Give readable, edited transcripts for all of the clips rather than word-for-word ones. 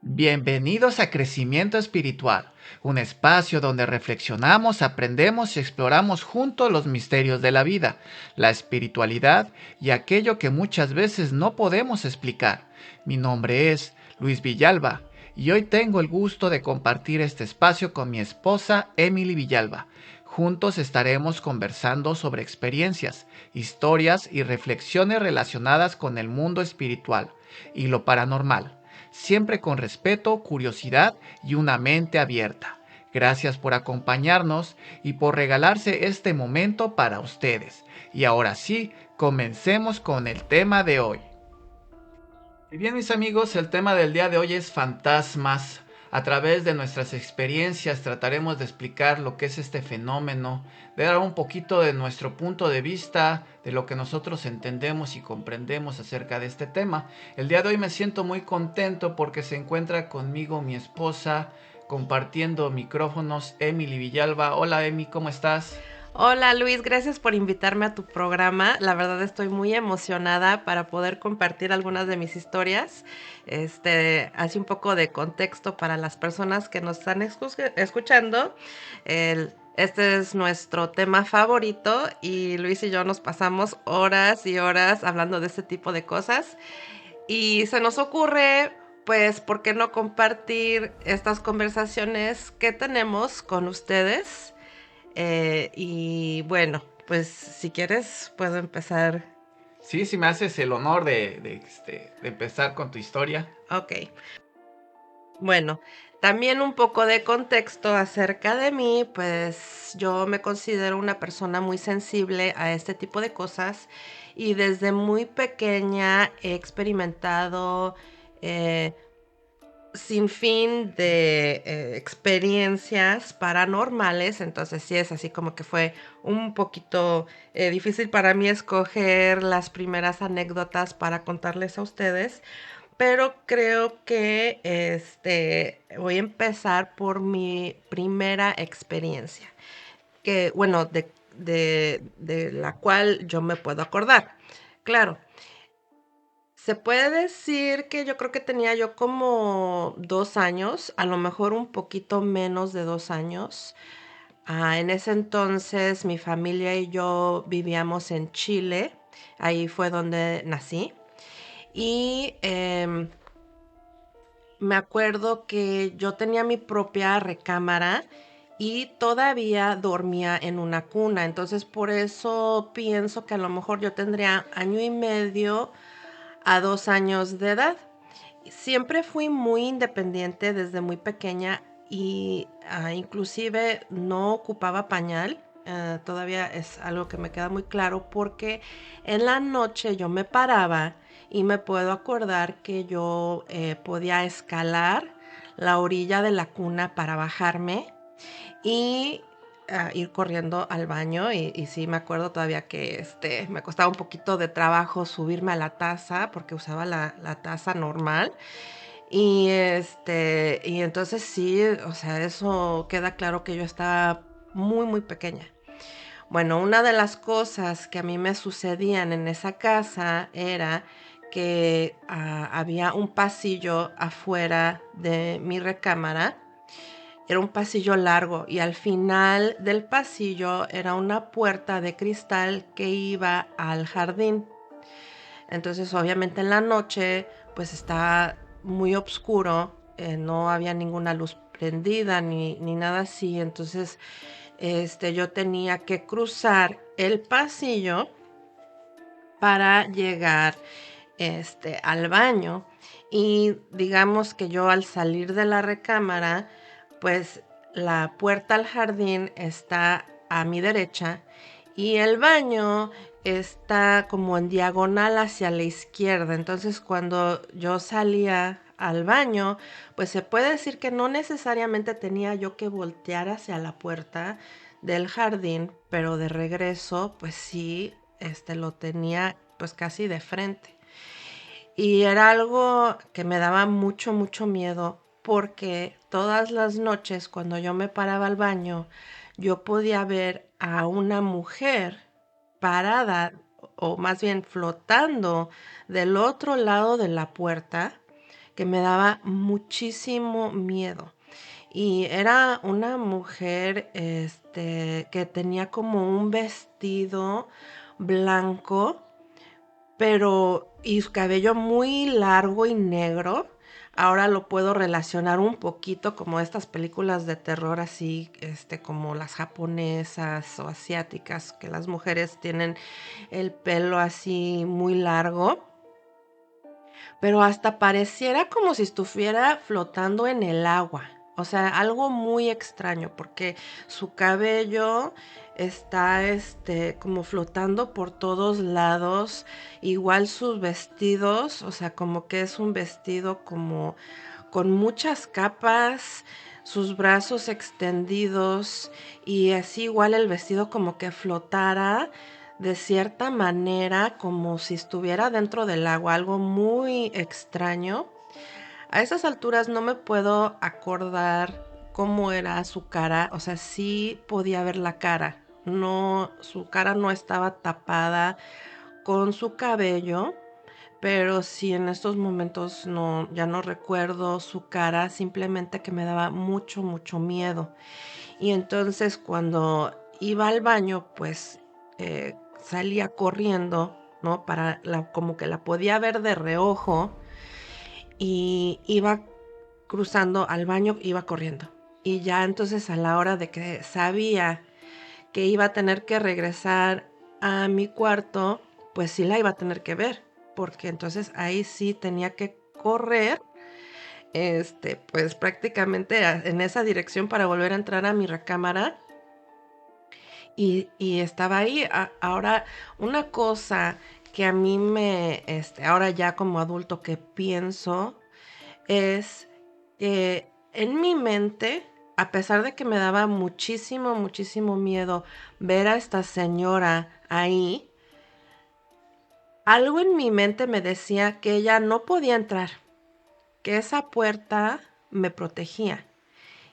Bienvenidos a Crecimiento Espiritual, un espacio donde reflexionamos, aprendemos y exploramos juntos los misterios de la vida, la espiritualidad y aquello que muchas veces no podemos explicar. Mi nombre es Luis Villalba y hoy tengo el gusto de compartir este espacio con mi esposa Emily Villalba. Juntos estaremos conversando sobre experiencias, historias y reflexiones relacionadas con el mundo espiritual y lo paranormal, siempre con respeto, curiosidad y una mente abierta. Gracias por acompañarnos y por regalarse este momento para ustedes. Y ahora sí, comencemos con el tema de hoy. Y bien, mis amigos, el tema del día de hoy es fantasmas. A través de nuestras experiencias trataremos de explicar lo que es este fenómeno, de dar un poquito de nuestro punto de vista, de lo que nosotros entendemos y comprendemos acerca de este tema. El día de hoy me siento muy contento porque se encuentra conmigo mi esposa compartiendo micrófonos, Emily Villalba. Hola, Emi, ¿cómo estás? Hola Luis, gracias por invitarme a tu programa. La verdad estoy muy emocionada para poder compartir algunas de mis historias. Así un poco de contexto para las personas que nos están escuchando. Este es nuestro tema favorito y Luis y yo nos pasamos horas y horas hablando de este tipo de cosas. Y se nos ocurre, pues, ¿por qué no compartir estas conversaciones que tenemos con ustedes? Y bueno, pues si quieres puedo empezar. Sí, si me haces el honor de empezar con tu historia. Ok, bueno, también un poco de contexto acerca de mí, pues yo me considero una persona muy sensible a este tipo de cosas y desde muy pequeña he experimentado eh, sin fin de experiencias paranormales, entonces sí es así como que fue un poquito difícil para mí escoger las primeras anécdotas para contarles a ustedes, pero creo que voy a empezar por mi primera experiencia, que bueno, de la cual yo me puedo acordar. Claro, se puede decir que yo creo que tenía yo como 2 años, a lo mejor un poquito menos de 2 años. En ese entonces, mi familia y yo vivíamos en Chile, ahí fue donde nací. Y, me acuerdo que yo tenía mi propia recámara y todavía dormía en una cuna. Entonces, por eso pienso que a lo mejor yo tendría año y medio a 2 años de edad. Siempre fui muy independiente desde muy pequeña y inclusive no ocupaba pañal. Todavía es algo que me queda muy claro porque en la noche yo me paraba y me puedo acordar que yo podía escalar la orilla de la cuna para bajarme y ir corriendo al baño y sí me acuerdo todavía que me costaba un poquito de trabajo subirme a la taza porque usaba la taza normal y entonces sí, o sea, eso queda claro que yo estaba muy, muy pequeña. Bueno, una de las cosas que a mí me sucedían en esa casa era que había un pasillo afuera de mi recámara. Era un pasillo largo y al final del pasillo era una puerta de cristal que iba al jardín. Entonces, obviamente en la noche, pues estaba muy oscuro, no había ninguna luz prendida ni nada así. Entonces, yo tenía que cruzar el pasillo para llegar, al baño. Y digamos que yo al salir de la recámara, pues la puerta al jardín está a mi derecha y el baño está como en diagonal hacia la izquierda. Entonces, cuando yo salía al baño, pues se puede decir que no necesariamente tenía yo que voltear hacia la puerta del jardín, pero de regreso, pues sí, lo tenía pues casi de frente. Y era algo que me daba mucho, mucho miedo porque todas las noches cuando yo me paraba al baño, yo podía ver a una mujer parada o más bien flotando del otro lado de la puerta que me daba muchísimo miedo. Y era una mujer, que tenía como un vestido blanco, pero y su cabello muy largo y negro. Ahora lo puedo relacionar un poquito como estas películas de terror así, como las japonesas o asiáticas, que las mujeres tienen el pelo así muy largo, pero hasta pareciera como si estuviera flotando en el agua. O sea, algo muy extraño, porque su cabello está, como flotando por todos lados. Igual sus vestidos, o sea, como que es un vestido como con muchas capas, sus brazos extendidos y así igual el vestido como que flotara de cierta manera, como si estuviera dentro del agua, algo muy extraño. A esas alturas no me puedo acordar cómo era su cara, o sea, sí podía ver la cara. No, su cara no estaba tapada con su cabello, pero sí en estos momentos no, ya no recuerdo su cara, simplemente que me daba mucho, mucho miedo. Y entonces cuando iba al baño, pues, salía corriendo, ¿no? Como que la podía ver de reojo y iba cruzando al baño, iba corriendo. Y ya entonces a la hora de que sabía que iba a tener que regresar a mi cuarto, pues sí la iba a tener que ver, porque entonces ahí sí tenía que correr, pues prácticamente en esa dirección para volver a entrar a mi recámara y estaba ahí. Ahora, una cosa que a mí ahora ya como adulto que pienso es que en mi mente, a pesar de que me daba muchísimo, muchísimo miedo ver a esta señora ahí, algo en mi mente me decía que ella no podía entrar, que esa puerta me protegía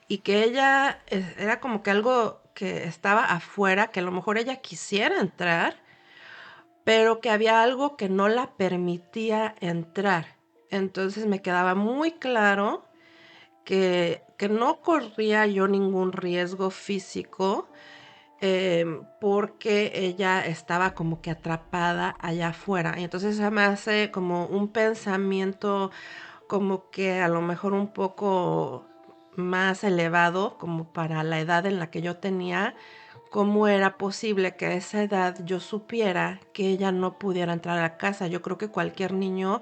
y que ella era como que algo que estaba afuera, que a lo mejor ella quisiera entrar, pero que había algo que no la permitía entrar. Entonces me quedaba muy claro que no corría yo ningún riesgo físico, porque ella estaba como que atrapada allá afuera. Y entonces se me hace como un pensamiento como que a lo mejor un poco más elevado, como para la edad en la que yo tenía, cómo era posible que a esa edad yo supiera que ella no pudiera entrar a la casa. Yo creo que cualquier niño,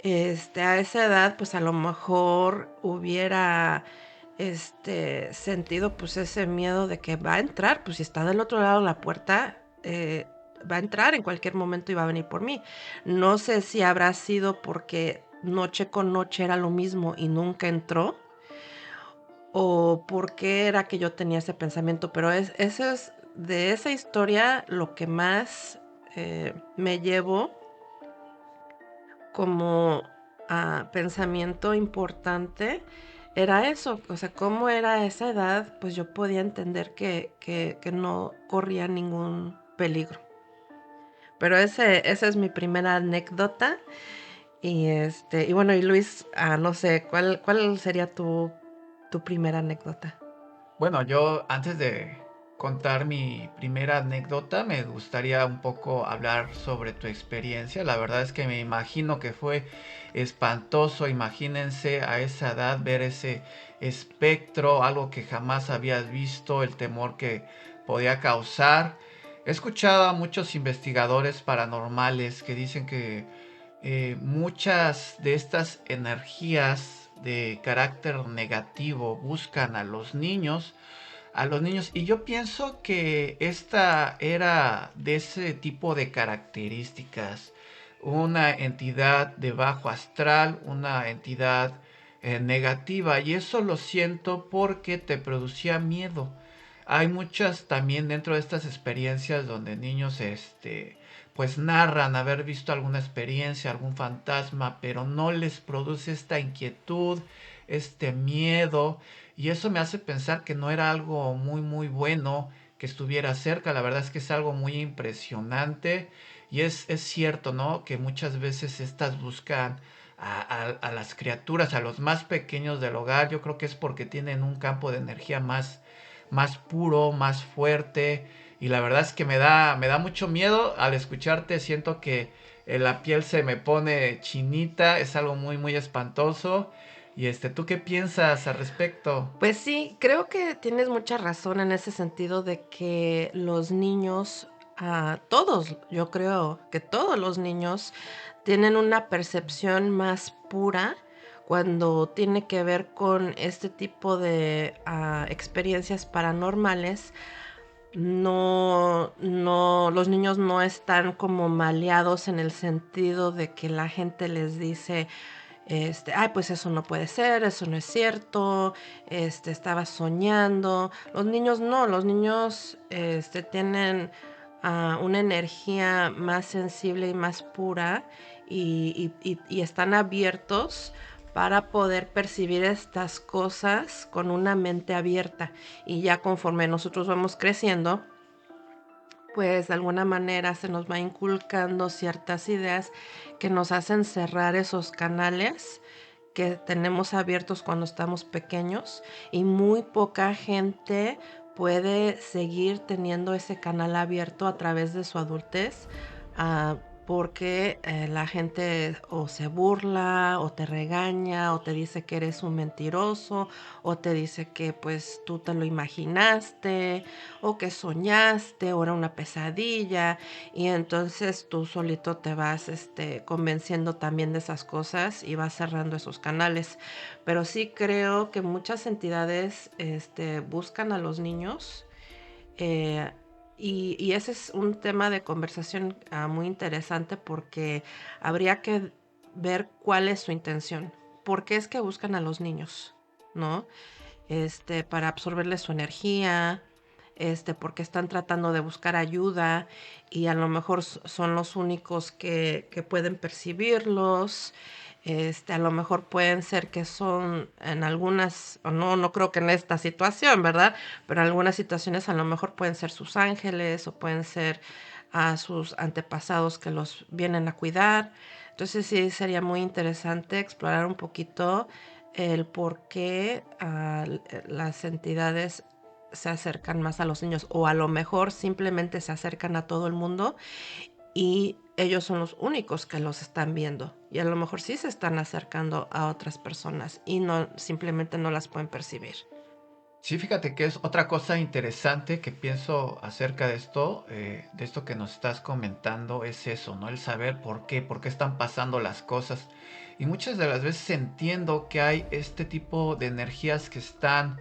a esa edad, pues a lo mejor hubiera, sentido pues ese miedo de que va a entrar, pues si está del otro lado de la puerta, va a entrar en cualquier momento y va a venir por mí. No sé si habrá sido porque noche con noche era lo mismo y nunca entró, o por qué era que yo tenía ese pensamiento, pero eso es de esa historia lo que más me llevo como pensamiento importante era eso, o sea, cómo era a esa edad, pues yo podía entender que no corría ningún peligro. Pero esa es mi primera anécdota. Y bueno, y Luis, no sé, ¿cuál sería tu primera anécdota? Bueno, yo antes de contar mi primera anécdota, me gustaría un poco hablar sobre tu experiencia. La verdad es que me imagino que fue espantoso. Imagínense a esa edad ver ese espectro, algo que jamás habías visto, el temor que podía causar. He escuchado a muchos investigadores paranormales que dicen que muchas de estas energías de carácter negativo buscan a los niños, y yo pienso que esta era de ese tipo de características, una entidad de bajo astral, una entidad negativa, y eso lo siento porque te producía miedo. Hay muchas también dentro de estas experiencias donde niños pues narran haber visto alguna experiencia, algún fantasma, pero no les produce esta inquietud, este miedo, y eso me hace pensar que no era algo muy muy bueno que estuviera cerca. La verdad es que es algo muy impresionante, y es cierto, ¿no? Que muchas veces estas buscan a las criaturas, a los más pequeños del hogar. Yo creo que es porque tienen un campo de energía más puro, más fuerte. Y la verdad es que me da mucho miedo al escucharte. Siento que la piel se me pone chinita. Es algo muy espantoso. Y ¿tú qué piensas al respecto? Pues sí, creo que tienes mucha razón en ese sentido de que los niños, todos, yo creo que todos los niños tienen una percepción más pura cuando tiene que ver con este tipo de experiencias paranormales. No, los niños no están como maleados en el sentido de que la gente les dice, ay, pues eso no puede ser, eso no es cierto, estaba soñando. Los niños no, los niños, tienen una energía más sensible y más pura y están abiertos para poder percibir estas cosas con una mente abierta. Y ya conforme nosotros vamos creciendo, pues de alguna manera se nos va inculcando ciertas ideas que nos hacen cerrar esos canales que tenemos abiertos cuando estamos pequeños y muy poca gente puede seguir teniendo ese canal abierto a través de su adultez, porque la gente o se burla o te regaña o te dice que eres un mentiroso o te dice que pues tú te lo imaginaste o que soñaste o era una pesadilla y entonces tú solito te vas, convenciendo también de esas cosas y vas cerrando esos canales. Pero sí creo que muchas entidades, buscan a los niños, eh, y ese es un tema de conversación, muy interesante porque habría que ver cuál es su intención. ¿Por qué es que buscan a los niños? ¿No? Para absorberles su energía, porque están tratando de buscar ayuda y a lo mejor son los únicos que pueden percibirlos. A lo mejor pueden ser que son en algunas, o no creo que en esta situación, ¿verdad? Pero en algunas situaciones a lo mejor pueden ser sus ángeles o pueden ser a sus antepasados que los vienen a cuidar. Entonces sí sería muy interesante explorar un poquito el por qué las entidades se acercan más a los niños o a lo mejor simplemente se acercan a todo el mundo y ellos son los únicos que los están viendo y a lo mejor sí se están acercando a otras personas y no simplemente no las pueden percibir. Sí, fíjate que es otra cosa interesante que pienso acerca de esto que nos estás comentando, es eso, ¿no? El saber por qué están pasando las cosas. Y muchas de las veces entiendo que hay este tipo de energías que están,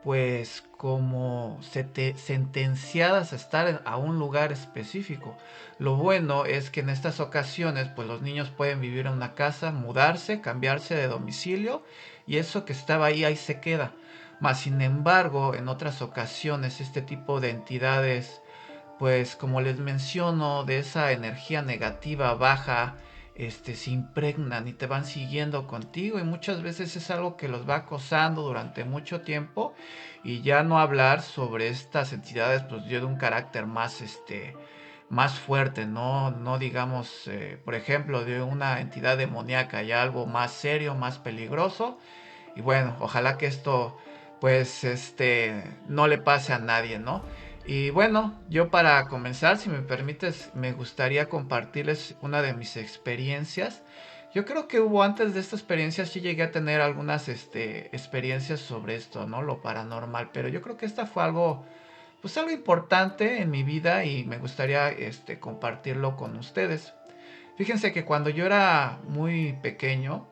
pues, como sentenciadas a estar a un lugar específico. Lo bueno es que en estas ocasiones, pues, los niños pueden vivir en una casa, mudarse, cambiarse de domicilio, y eso que estaba ahí se queda. Mas sin embargo, en otras ocasiones este tipo de entidades, pues como les menciono, de esa energía negativa baja, se impregnan y te van siguiendo contigo y muchas veces es algo que los va acosando durante mucho tiempo y ya no hablar sobre estas entidades, pues yo de un carácter más fuerte, no digamos, por ejemplo, de una entidad demoníaca, ya algo más serio, más peligroso. Y bueno, ojalá que esto pues no le pase a nadie, ¿no? Y bueno, yo para comenzar, si me permites, me gustaría compartirles una de mis experiencias. Yo creo que hubo antes de esta experiencia, sí llegué a tener algunas experiencias sobre esto, ¿no? Lo paranormal, pero yo creo que esta fue algo, pues algo importante en mi vida y me gustaría compartirlo con ustedes. Fíjense que cuando yo era muy pequeño,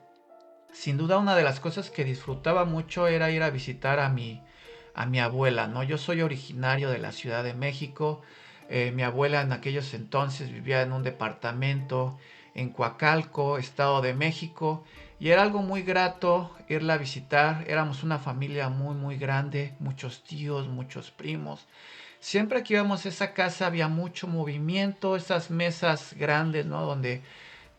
sin duda una de las cosas que disfrutaba mucho era ir a visitar a mi abuela, ¿no? Yo soy originario de la Ciudad de México. Mi abuela en aquellos entonces vivía en un departamento en Coacalco, Estado de México, y era algo muy grato irla a visitar. Éramos una familia muy grande, muchos tíos, muchos primos. Siempre que íbamos a esa casa había mucho movimiento, esas mesas grandes, ¿no? Donde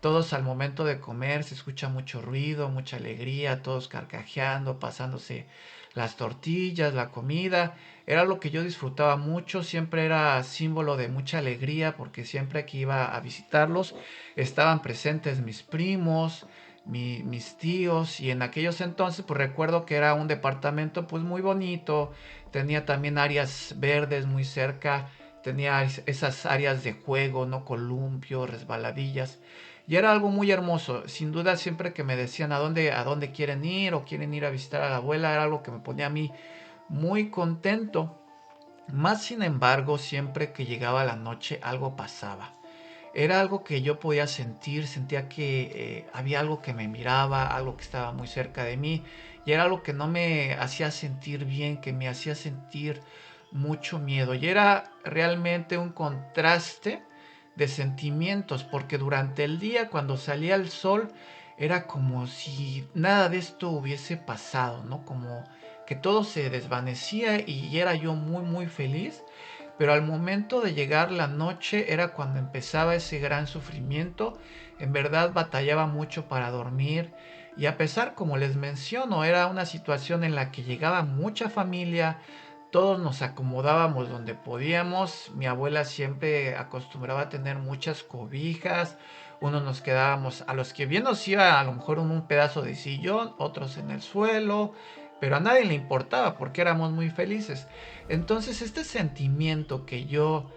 todos al momento de comer se escucha mucho ruido, mucha alegría, todos carcajeando, pasándose las tortillas, la comida. Era lo que yo disfrutaba mucho, siempre era símbolo de mucha alegría porque siempre que iba a visitarlos estaban presentes mis primos, mis tíos, y en aquellos entonces pues recuerdo que era un departamento pues muy bonito, tenía también áreas verdes muy cerca, tenía esas áreas de juego, no columpio, resbaladillas, y era algo muy hermoso. Sin duda, siempre que me decían a dónde quieren ir o quieren ir a visitar a la abuela, era algo que me ponía a mí muy contento. Más sin embargo, siempre que llegaba la noche algo pasaba. Era algo que yo podía sentir, sentía que había algo que me miraba, algo que estaba muy cerca de mí, y era algo que no me hacía sentir bien, que me hacía sentir mucho miedo. Y era realmente un contraste de sentimientos, porque durante el día, cuando salía el sol, era como si nada de esto hubiese pasado, ¿no? Como que todo se desvanecía y era yo muy, muy feliz. Pero al momento de llegar la noche era cuando empezaba ese gran sufrimiento. En verdad batallaba mucho para dormir. Y a pesar, como les menciono, era una situación en la que llegaba mucha familia, todos nos acomodábamos donde podíamos. Mi abuela siempre acostumbraba a tener muchas cobijas. Unos nos quedábamos, a los que bien nos iba a lo mejor en un pedazo de sillón, otros en el suelo, pero a nadie le importaba porque éramos muy felices. Entonces este sentimiento que yo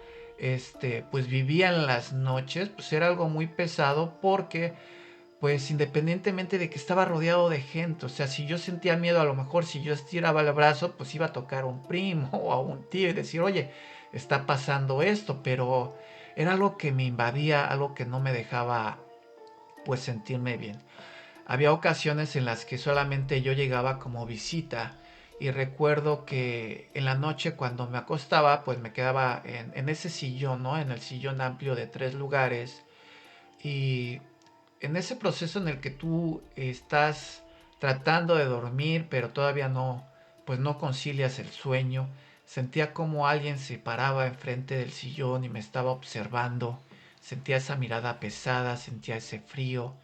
pues vivía en las noches, pues era algo muy pesado porque pues independientemente de que estaba rodeado de gente, o sea, si yo sentía miedo, a lo mejor si yo estiraba el brazo, pues iba a tocar a un primo o a un tío y decir, oye, está pasando esto, pero era algo que me invadía, algo que no me dejaba pues sentirme bien. Había ocasiones en las que solamente yo llegaba como visita y recuerdo que en la noche cuando me acostaba, pues me quedaba en ese sillón, ¿no? En el sillón amplio de 3 lugares, y en ese proceso en el que tú estás tratando de dormir, pero todavía no, pues no concilias el sueño, sentía como alguien se paraba enfrente del sillón y me estaba observando, sentía esa mirada pesada, sentía ese frío,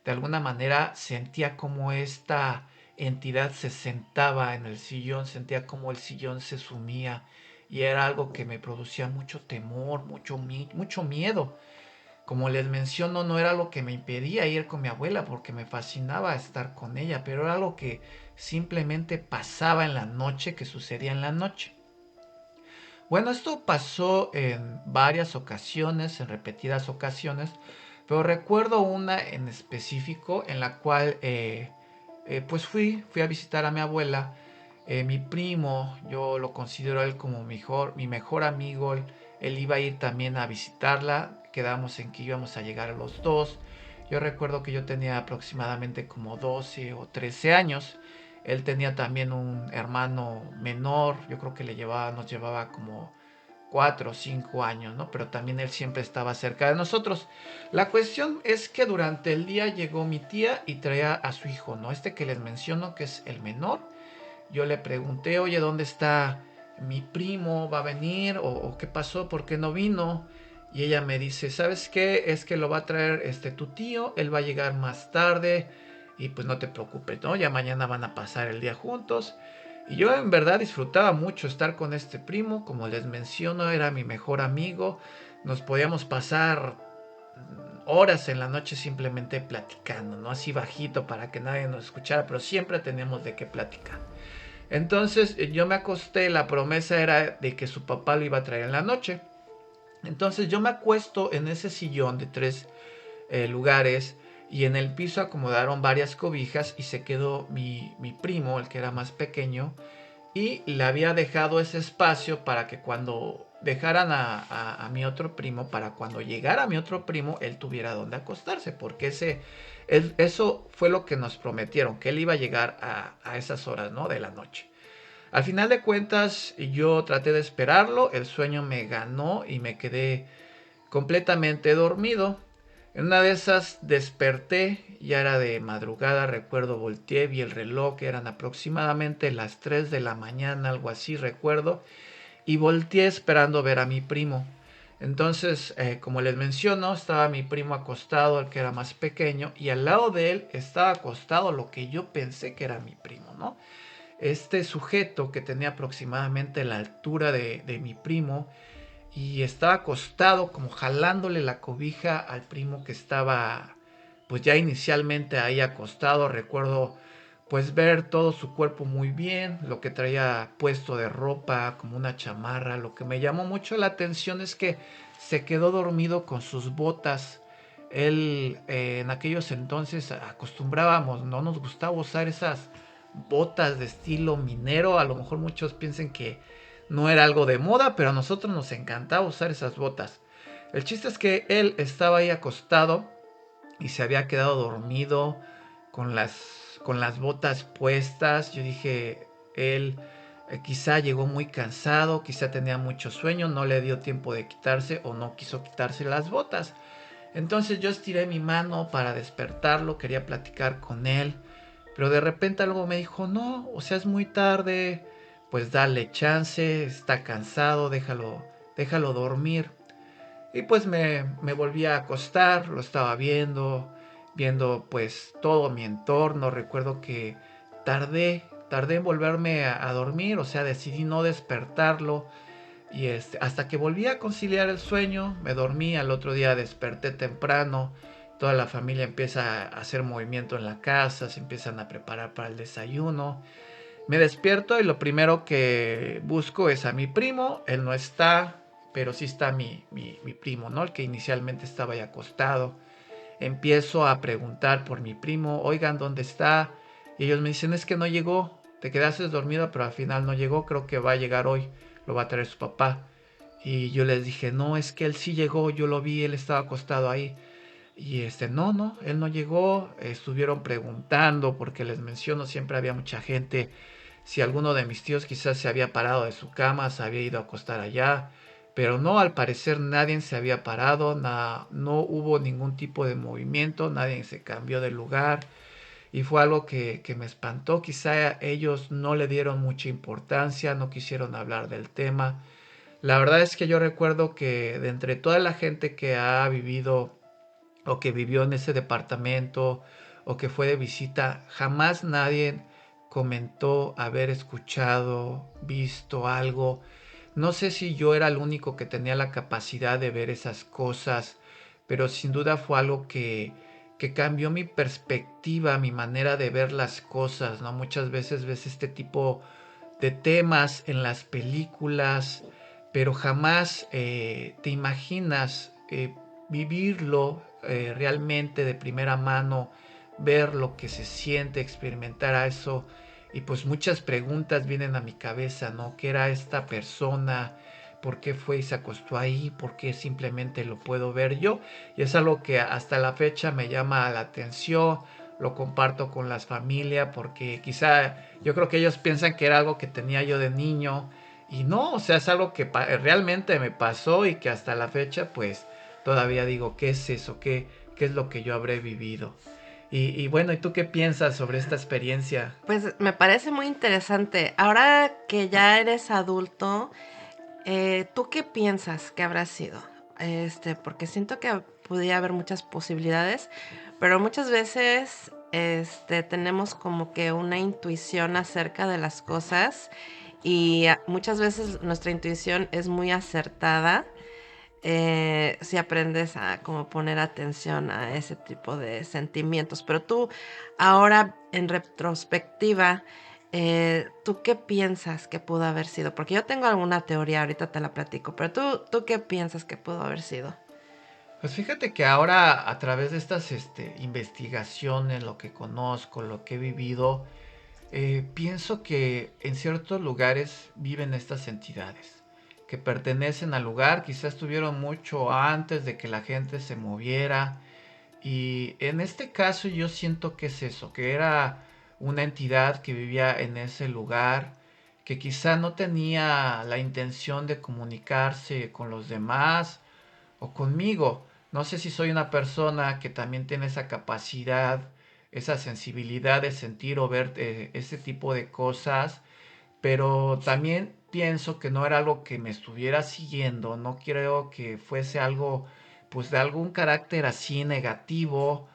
de alguna manera sentía como esta entidad se sentaba en el sillón, sentía como el sillón se sumía y era algo que me producía mucho temor, mucho miedo. Como les menciono, no era lo que me impedía ir con mi abuela porque me fascinaba estar con ella, pero era algo que simplemente pasaba en la noche, que sucedía en la noche. Bueno, esto pasó en varias ocasiones, en repetidas ocasiones, pero recuerdo una en específico en la cual pues fui a visitar a mi abuela. Mi primo, yo lo considero a él como mi mejor amigo. Él iba a ir también a visitarla. Quedamos en que íbamos a llegar a los dos. Yo recuerdo que yo tenía aproximadamente como 12 o 13 años. Él tenía también un hermano menor. Yo creo que nos llevaba como 4 o 5 años, ¿no? Pero también él siempre estaba cerca de nosotros. La cuestión es que durante el día llegó mi tía y traía a su hijo, ¿no? Este que les menciono, que es el menor. Yo le pregunté, oye, ¿dónde está mi primo? ¿Va a venir? ¿O qué pasó? ¿Por qué no vino? Y ella me dice, ¿sabes qué? Es que lo va a traer tu tío, él va a llegar más tarde y pues no te preocupes, ¿no? Ya mañana van a pasar el día juntos. Y yo en verdad disfrutaba mucho estar con este primo, como les menciono, era mi mejor amigo. Nos podíamos pasar horas en la noche simplemente platicando, ¿no? Así bajito para que nadie nos escuchara, pero siempre teníamos de qué platicar. Entonces yo me acosté, la promesa era de que su papá lo iba a traer en la noche. Entonces yo me acuesto en ese sillón de 3 lugares y en el piso acomodaron varias cobijas y se quedó mi primo, el que era más pequeño, y le había dejado ese espacio para que cuando dejaran a mi otro primo, para cuando llegara mi otro primo, él tuviera donde acostarse, porque eso fue lo que nos prometieron, que él iba a llegar a esas horas, ¿no? De la noche. Al final de cuentas, yo traté de esperarlo, el sueño me ganó y me quedé completamente dormido. En una de esas desperté, ya era de madrugada, recuerdo, volteé, vi el reloj, eran aproximadamente las 3 de la mañana, algo así recuerdo, y volteé esperando ver a mi primo. Entonces, como les menciono, estaba mi primo acostado, el que era más pequeño, y al lado de él estaba acostado lo que yo pensé que era mi primo, ¿no? Este sujeto que tenía aproximadamente la altura de mi primo y estaba acostado como jalándole la cobija al primo que estaba pues ya inicialmente ahí acostado. Recuerdo pues ver todo su cuerpo muy bien, lo que traía puesto de ropa como una chamarra. Lo que me llamó mucho la atención es que se quedó dormido con sus botas. Él en aquellos entonces acostumbrábamos, no nos gustaba usar esas botas de estilo minero. A lo mejor muchos piensen que no era algo de moda, pero a nosotros nos encantaba usar esas botas. El chiste es que él estaba ahí acostado y se había quedado dormido con las botas puestas. Yo dije, él quizá llegó muy cansado, quizá tenía mucho sueño, no le dio tiempo de quitarse o no quiso quitarse las botas. Entonces yo estiré mi mano para despertarlo, quería platicar con él, pero de repente algo me dijo, no, o sea, es muy tarde, pues dale chance, está cansado, déjalo dormir. Y pues me volví a acostar, lo estaba viendo pues todo mi entorno. Recuerdo que tardé en volverme a dormir, o sea, decidí no despertarlo. Y hasta que volví a conciliar el sueño, me dormí, al otro día desperté temprano, toda la familia empieza a hacer movimiento en la casa, se empiezan a preparar para el desayuno. Me despierto y lo primero que busco es a mi primo. Él no está, pero sí está mi primo, ¿no? El que inicialmente estaba ahí acostado. Empiezo a preguntar por mi primo, oigan, ¿dónde está? Y ellos me dicen, es que no llegó, te quedaste dormido, pero al final no llegó, creo que va a llegar hoy, lo va a traer su papá. Y yo les dije, no, es que él sí llegó, yo lo vi, él estaba acostado ahí. Y no, él no llegó. Estuvieron preguntando porque les menciono, siempre había mucha gente. Si alguno de mis tíos quizás se había parado de su cama, se había ido a acostar allá. Pero no, al parecer nadie se había parado, no hubo ningún tipo de movimiento, nadie se cambió de lugar. Y fue algo que me espantó. Quizá ellos no le dieron mucha importancia, no quisieron hablar del tema. La verdad es que yo recuerdo que de entre toda la gente que ha vivido o que vivió en ese departamento o que fue de visita, jamás nadie comentó haber escuchado, visto algo. No sé si yo era el único que tenía la capacidad de ver esas cosas, pero sin duda fue algo que cambió mi perspectiva, mi manera de ver las cosas, ¿no? Muchas veces ves este tipo de temas en las películas, pero jamás te imaginas vivirlo realmente de primera mano, ver lo que se siente, experimentar a eso. Y pues muchas preguntas vienen a mi cabeza, ¿no? ¿Qué era esta persona? ¿Por qué fue y se acostó ahí? ¿Por qué simplemente lo puedo ver yo? Y es algo que hasta la fecha me llama la atención, lo comparto con las familias porque quizá yo creo que ellos piensan que era algo que tenía yo de niño y no, o sea, es algo que realmente me pasó y que hasta la fecha pues todavía digo, ¿qué es eso? ¿Qué es lo que yo habré vivido? Y bueno, ¿y tú qué piensas sobre esta experiencia? Pues me parece muy interesante. Ahora que ya eres adulto, ¿tú qué piensas que habrá sido? Porque siento que podía haber muchas posibilidades, pero muchas veces, tenemos como que una intuición acerca de las cosas y muchas veces nuestra intuición es muy acertada. Si aprendes a como poner atención a ese tipo de sentimientos. Pero tú, ahora en retrospectiva, ¿tú qué piensas que pudo haber sido? Porque yo tengo alguna teoría, ahorita te la platico, pero ¿tú qué piensas que pudo haber sido? Pues fíjate que ahora a través de estas investigaciones, lo que conozco, lo que he vivido, pienso que en ciertos lugares viven estas entidades que pertenecen al lugar, quizás estuvieron mucho antes de que la gente se moviera. Y en este caso yo siento que es eso, que era una entidad que vivía en ese lugar, que quizá no tenía la intención de comunicarse con los demás o conmigo. No sé si soy una persona que también tiene esa capacidad, esa sensibilidad de sentir o ver ese tipo de cosas, pero también pienso que no era algo que me estuviera siguiendo, no creo que fuese algo pues de algún carácter así negativo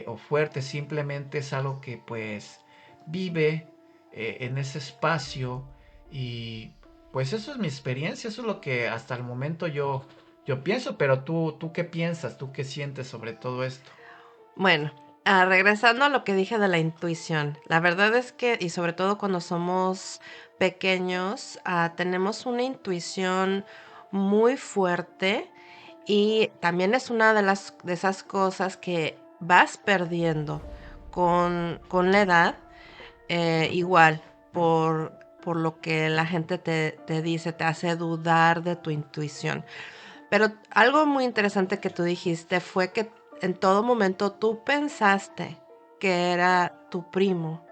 o fuerte, simplemente es algo que pues vive en ese espacio y pues eso es mi experiencia, eso es lo que hasta el momento yo pienso, pero tú qué piensas, tú qué sientes sobre todo esto. Bueno, regresando a lo que dije de la intuición, la verdad es que, y sobre todo cuando somos pequeños, tenemos una intuición muy fuerte y también es una de esas cosas que vas perdiendo con la edad, igual por lo que la gente te dice, te hace dudar de tu intuición. Pero algo muy interesante que tú dijiste fue que en todo momento tú pensaste que era tu primo,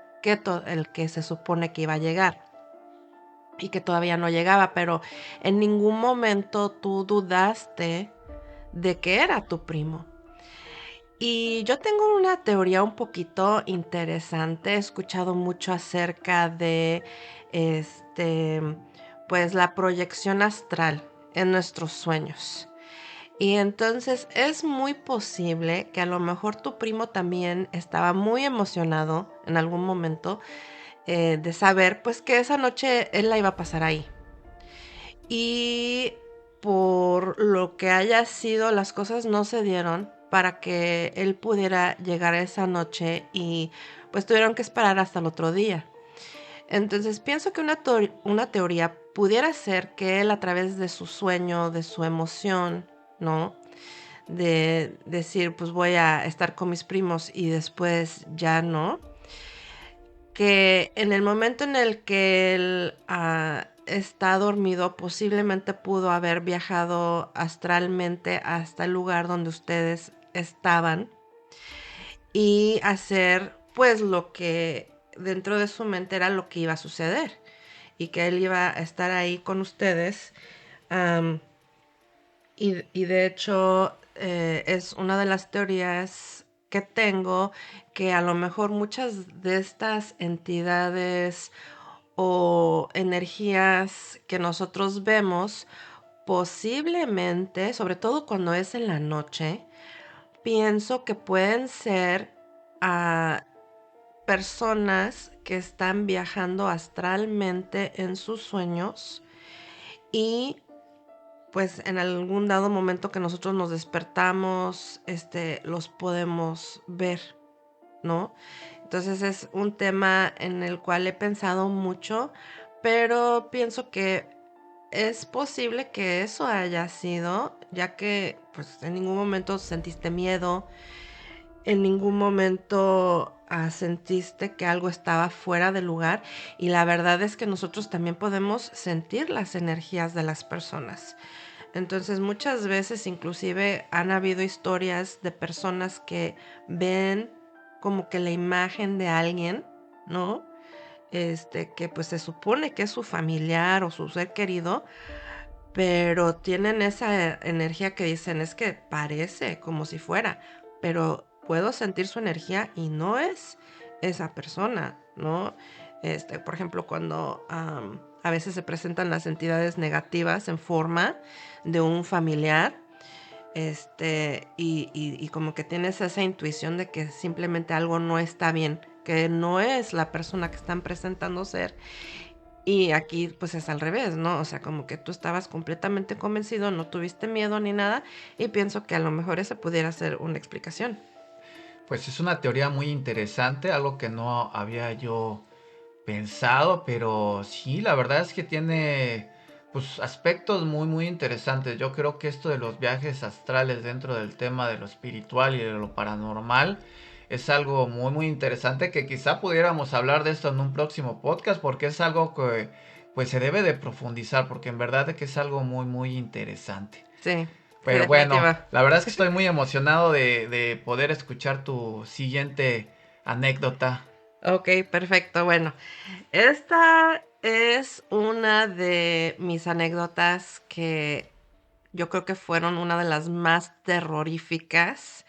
el que se supone que iba a llegar y que todavía no llegaba, pero en ningún momento tú dudaste de que era tu primo. Y yo tengo una teoría un poquito interesante, he escuchado mucho acerca de, este, pues, la proyección astral en nuestros sueños. Y entonces es muy posible que a lo mejor tu primo también estaba muy emocionado en algún momento, de saber, pues, que esa noche él la iba a pasar ahí. Y por lo que haya sido, las cosas no se dieron para que él pudiera llegar esa noche y, pues, tuvieron que esperar hasta el otro día. Entonces, pienso que una teoría pudiera ser que él, a través de su sueño, de su emoción, ¿no? De decir, pues voy a estar con mis primos y después ya no, que en el momento en el que él está dormido, posiblemente pudo haber viajado astralmente hasta el lugar donde ustedes estaban y hacer pues lo que dentro de su mente era lo que iba a suceder y que él iba a estar ahí con ustedes. am, y de hecho, es una de las teorías que tengo, que a lo mejor muchas de estas entidades o energías que nosotros vemos, posiblemente, sobre todo cuando es en la noche, pienso que pueden ser, ah, personas que están viajando astralmente en sus sueños y pues, en algún dado momento que nosotros nos despertamos, los podemos ver, ¿no? Entonces, es un tema en el cual he pensado mucho, pero pienso que es posible que eso haya sido, ya que, pues, en ningún momento sentiste miedo, en ningún momento, sentiste que algo estaba fuera de lugar, y la verdad es que nosotros también podemos sentir las energías de las personas. Entonces, muchas veces, inclusive, han habido historias de personas que ven como que la imagen de alguien, ¿no? Que, pues, se supone que es su familiar o su ser querido, pero tienen esa energía que dicen: "Es que parece como si fuera, pero puedo sentir su energía y no es esa persona", ¿no? Por ejemplo, cuando, a veces se presentan las entidades negativas en forma de un familiar, y como que tienes esa intuición de que simplemente algo no está bien, que no es la persona que están presentando ser, y aquí, pues, es al revés, ¿no? O sea, como que tú estabas completamente convencido, no tuviste miedo ni nada, y pienso que a lo mejor esa pudiera ser una explicación. Pues es una teoría muy interesante, algo que no había yo pensado, pero sí, la verdad es que tiene pues aspectos muy interesantes. Yo creo que esto de los viajes astrales dentro del tema de lo espiritual y de lo paranormal es algo muy interesante que quizá pudiéramos hablar de esto en un próximo podcast porque es algo que pues se debe de profundizar porque en verdad que es algo muy interesante. Sí, sí, Pero bueno, definitiva. la verdad es que estoy muy emocionado de poder escuchar tu siguiente anécdota. Okey, perfecto. Bueno, esta es una de mis anécdotas que yo creo que fueron una de las más terroríficas,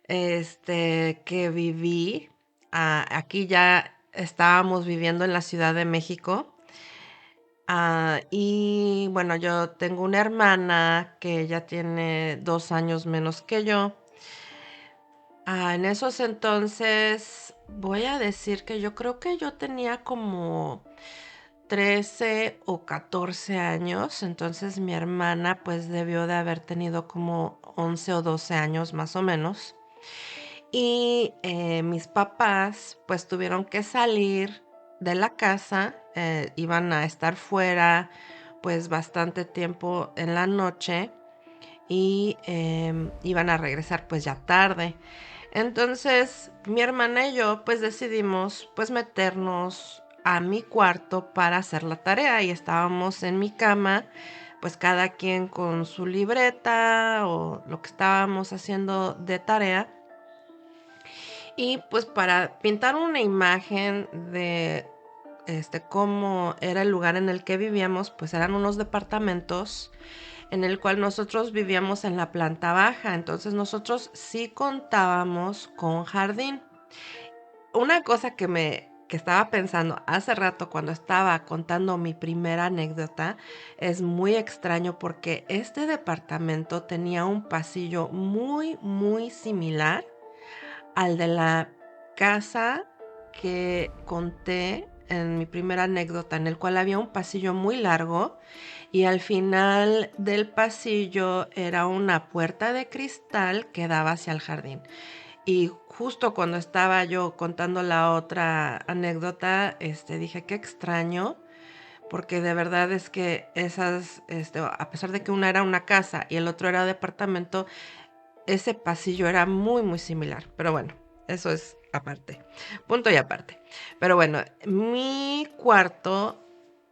que viví. Aquí ya estábamos viviendo en la Ciudad de México. Y bueno, yo tengo una hermana que ella tiene 2 años menos que yo. En esos entonces, voy a decir que yo creo que yo tenía como 13 o 14 años, entonces mi hermana, pues, debió de haber tenido como 11 o 12 años, más o menos. Y, mis papás, pues, tuvieron que salir de la casa, iban a estar fuera, pues, bastante tiempo en la noche y, iban a regresar, pues, ya tarde. Entonces, mi hermana y yo, pues, decidimos, pues, meternos a mi cuarto para hacer la tarea, y estábamos en mi cama, pues, cada quien con su libreta o lo que estábamos haciendo de tarea. Y, pues, para pintar una imagen de, cómo era el lugar en el que vivíamos, pues, eran unos departamentos en el cual nosotros vivíamos en la planta baja. Entonces, nosotros sí contábamos con jardín. Una cosa que estaba pensando hace rato cuando estaba contando mi primera anécdota, es muy extraño porque este departamento tenía un pasillo muy, muy similar al de la casa que conté en mi primera anécdota, en el cual había un pasillo muy largo y al final del pasillo era una puerta de cristal que daba hacia el jardín. Y justo cuando estaba yo contando la otra anécdota, dije: "Qué extraño", porque de verdad es que esas, a pesar de que una era una casa y el otro era departamento, ese pasillo era muy, muy similar, pero bueno, eso es aparte, punto y aparte. Pero bueno, mi cuarto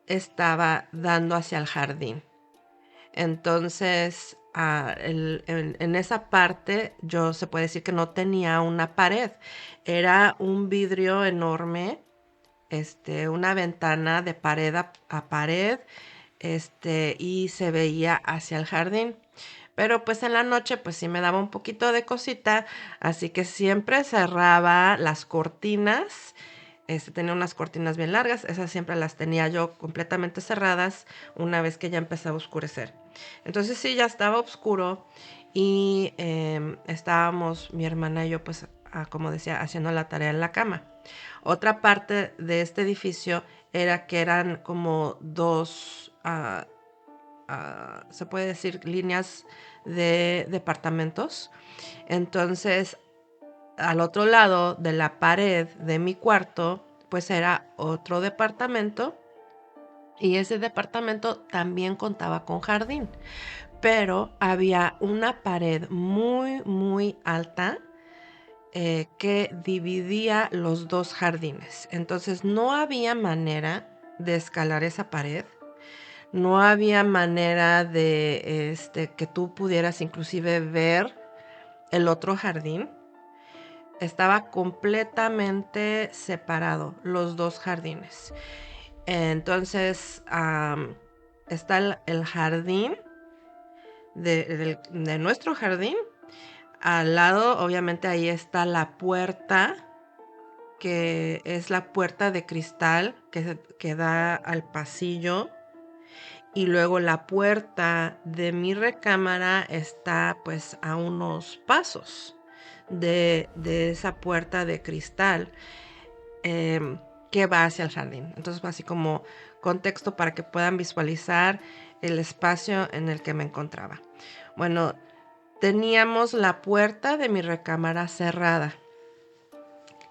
estaba dando hacia el jardín. Entonces, el en esa parte, yo se puede decir que no tenía una pared, era un vidrio enorme, una ventana de pared a pared, y se veía hacia el jardín. Pero, pues, en la noche, pues, sí me daba un poquito de cosita, así que siempre cerraba las cortinas, tenía unas cortinas bien largas, esas siempre las tenía yo completamente cerradas una vez que ya empezaba a oscurecer. Entonces, sí, ya estaba oscuro y, estábamos mi hermana y yo, pues, como decía, haciendo la tarea en la cama. Otra parte de este edificio era que eran como 2 se puede decir, líneas de departamentos. Entonces, al otro lado de la pared de mi cuarto, pues era otro departamento y ese departamento también contaba con jardín, pero había una pared muy, muy alta, que dividía los 2 jardines. Entonces, no había manera de escalar esa pared, no había manera de, que tú pudieras inclusive ver el otro jardín. Estaba completamente separado los 2 jardines. Entonces, está el jardín de nuestro jardín. Al lado, obviamente, ahí está la puerta, que es la puerta de cristal que da al pasillo. Y luego la puerta de mi recámara está, pues, a unos pasos de esa puerta de cristal, em, que va hacia el jardín. Entonces, así como contexto para que puedan visualizar el espacio en el que me encontraba. Bueno, teníamos la puerta de mi recámara cerrada.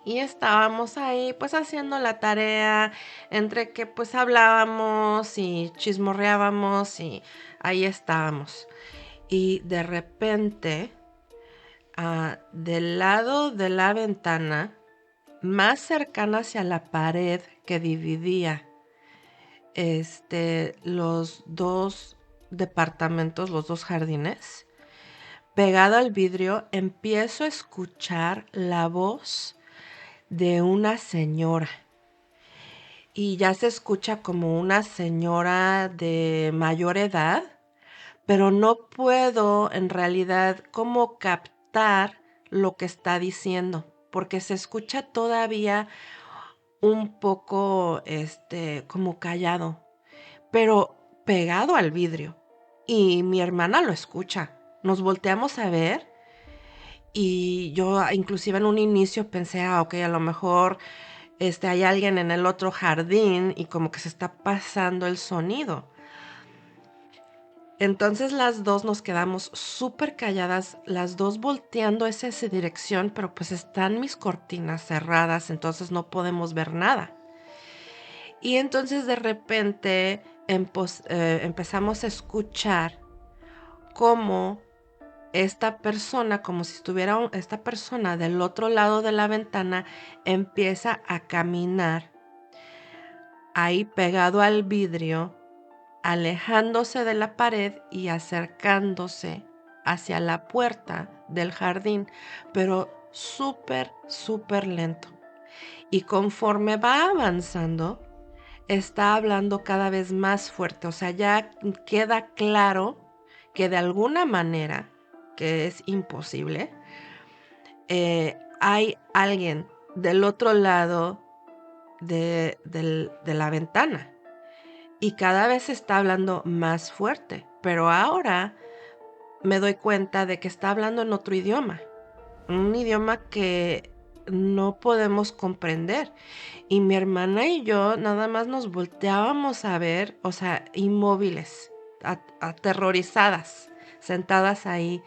Y estábamos ahí, pues, haciendo la tarea, entre que, pues, hablábamos y chismorreábamos, y ahí estábamos. Y de repente, del lado de la ventana, más cercana hacia la pared que dividía, los 2 departamentos, los 2 jardines, pegado al vidrio, empiezo a escuchar la voz de una señora. Y ya se escucha como una señora de mayor edad, pero no puedo en realidad como captar lo que está diciendo, porque se escucha todavía un poco, como callado. pero pegado al vidrio. Y mi hermana lo escucha. Nos volteamos a ver y yo inclusive en un inicio pensé, okey, a lo mejor, hay alguien en el otro jardín y como que se está pasando el sonido. Entonces las 2 nos quedamos súper calladas, las 2 volteando hacia esa dirección, pero, pues, están mis cortinas cerradas, entonces no podemos ver nada. Y entonces de repente empezamos a escuchar cómo esta persona, como si estuviera esta persona del otro lado de la ventana, empieza a caminar ahí pegado al vidrio, alejándose de la pared y acercándose hacia la puerta del jardín, pero súper, súper lento. Y conforme va avanzando, está hablando cada vez más fuerte, o sea, ya queda claro que de alguna manera, que es imposible, hay alguien del otro lado de la ventana y cada vez está hablando más fuerte, pero ahora me doy cuenta de que está hablando en otro idioma, un idioma que no podemos comprender. Y mi hermana y yo nada más nos volteábamos a ver, o sea, inmóviles, aterrorizadas, sentadas ahí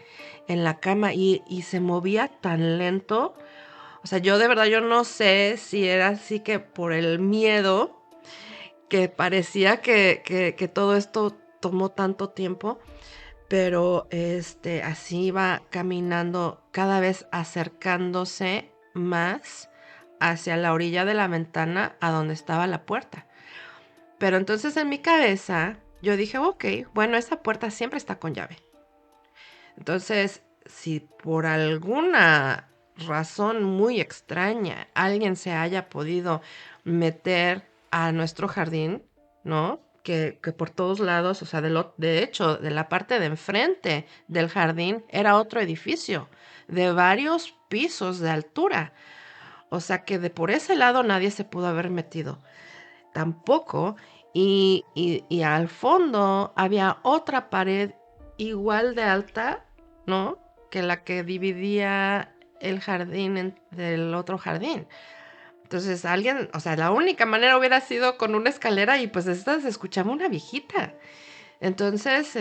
en la cama y se movía tan lento. O sea, yo de verdad, yo no sé si era así que por el miedo, que parecía que todo esto tomó tanto tiempo, pero, así iba caminando, cada vez acercándose más hacia la orilla de la ventana a donde estaba la puerta. Pero entonces en mi cabeza yo dije: "Okey, bueno, esa puerta siempre está con llave". Entonces, si por alguna razón muy extraña alguien se haya podido meter a nuestro jardín, ¿no? Que por todos lados, o sea, de hecho, de la parte de enfrente del jardín era otro edificio de varios pisos de altura. O sea, que de por ese lado nadie se pudo haber metido, tampoco. Y al fondo había otra pared igual de alta, ¿no? Que la que dividía el jardín del otro jardín. Entonces, alguien, o sea, la única manera hubiera sido con una escalera y pues esta se escuchaba una viejita. Entonces,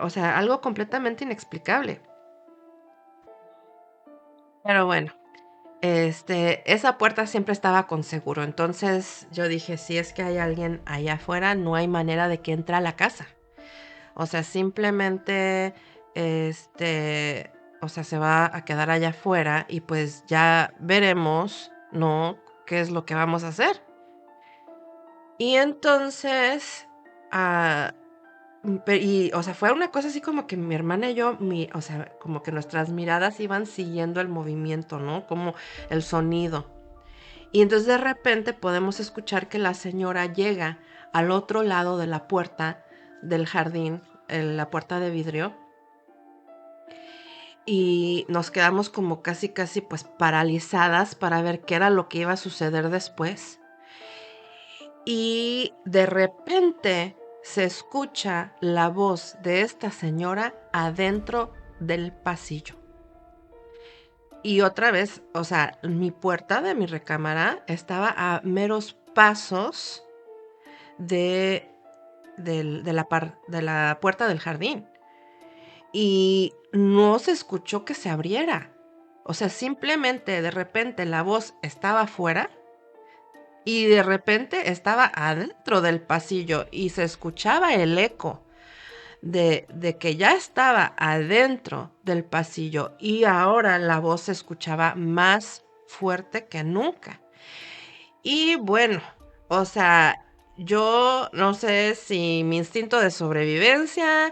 o sea, algo completamente inexplicable. Pero bueno, esa puerta siempre estaba con seguro. Entonces yo dije, si es que hay alguien allá afuera, no hay manera de que entre a la casa. O sea, simplemente, este, o sea, se va a quedar allá afuera y pues ya veremos, ¿no? ¿Qué es lo que vamos a hacer? Y entonces, ah, o sea, fue una cosa así como que mi hermana y yo, o sea, como que nuestras miradas iban siguiendo el movimiento, ¿no? Como el sonido. Y entonces de repente podemos escuchar que la señora llega al otro lado de la puerta del jardín, la puerta de vidrio, y nos quedamos como casi, casi pues paralizadas para ver qué era lo que iba a suceder después. Y de repente se escucha la voz de esta señora adentro del pasillo. Y otra vez, o sea, mi puerta de mi recámara estaba a meros pasos de de la puerta del jardín, y no se escuchó que se abriera. O sea, simplemente, de repente, la voz estaba afuera, y de repente estaba adentro del pasillo, y se escuchaba el eco de que ya estaba adentro del pasillo, y ahora la voz se escuchaba más fuerte que nunca. Y bueno, o sea, yo no sé si mi instinto de sobrevivencia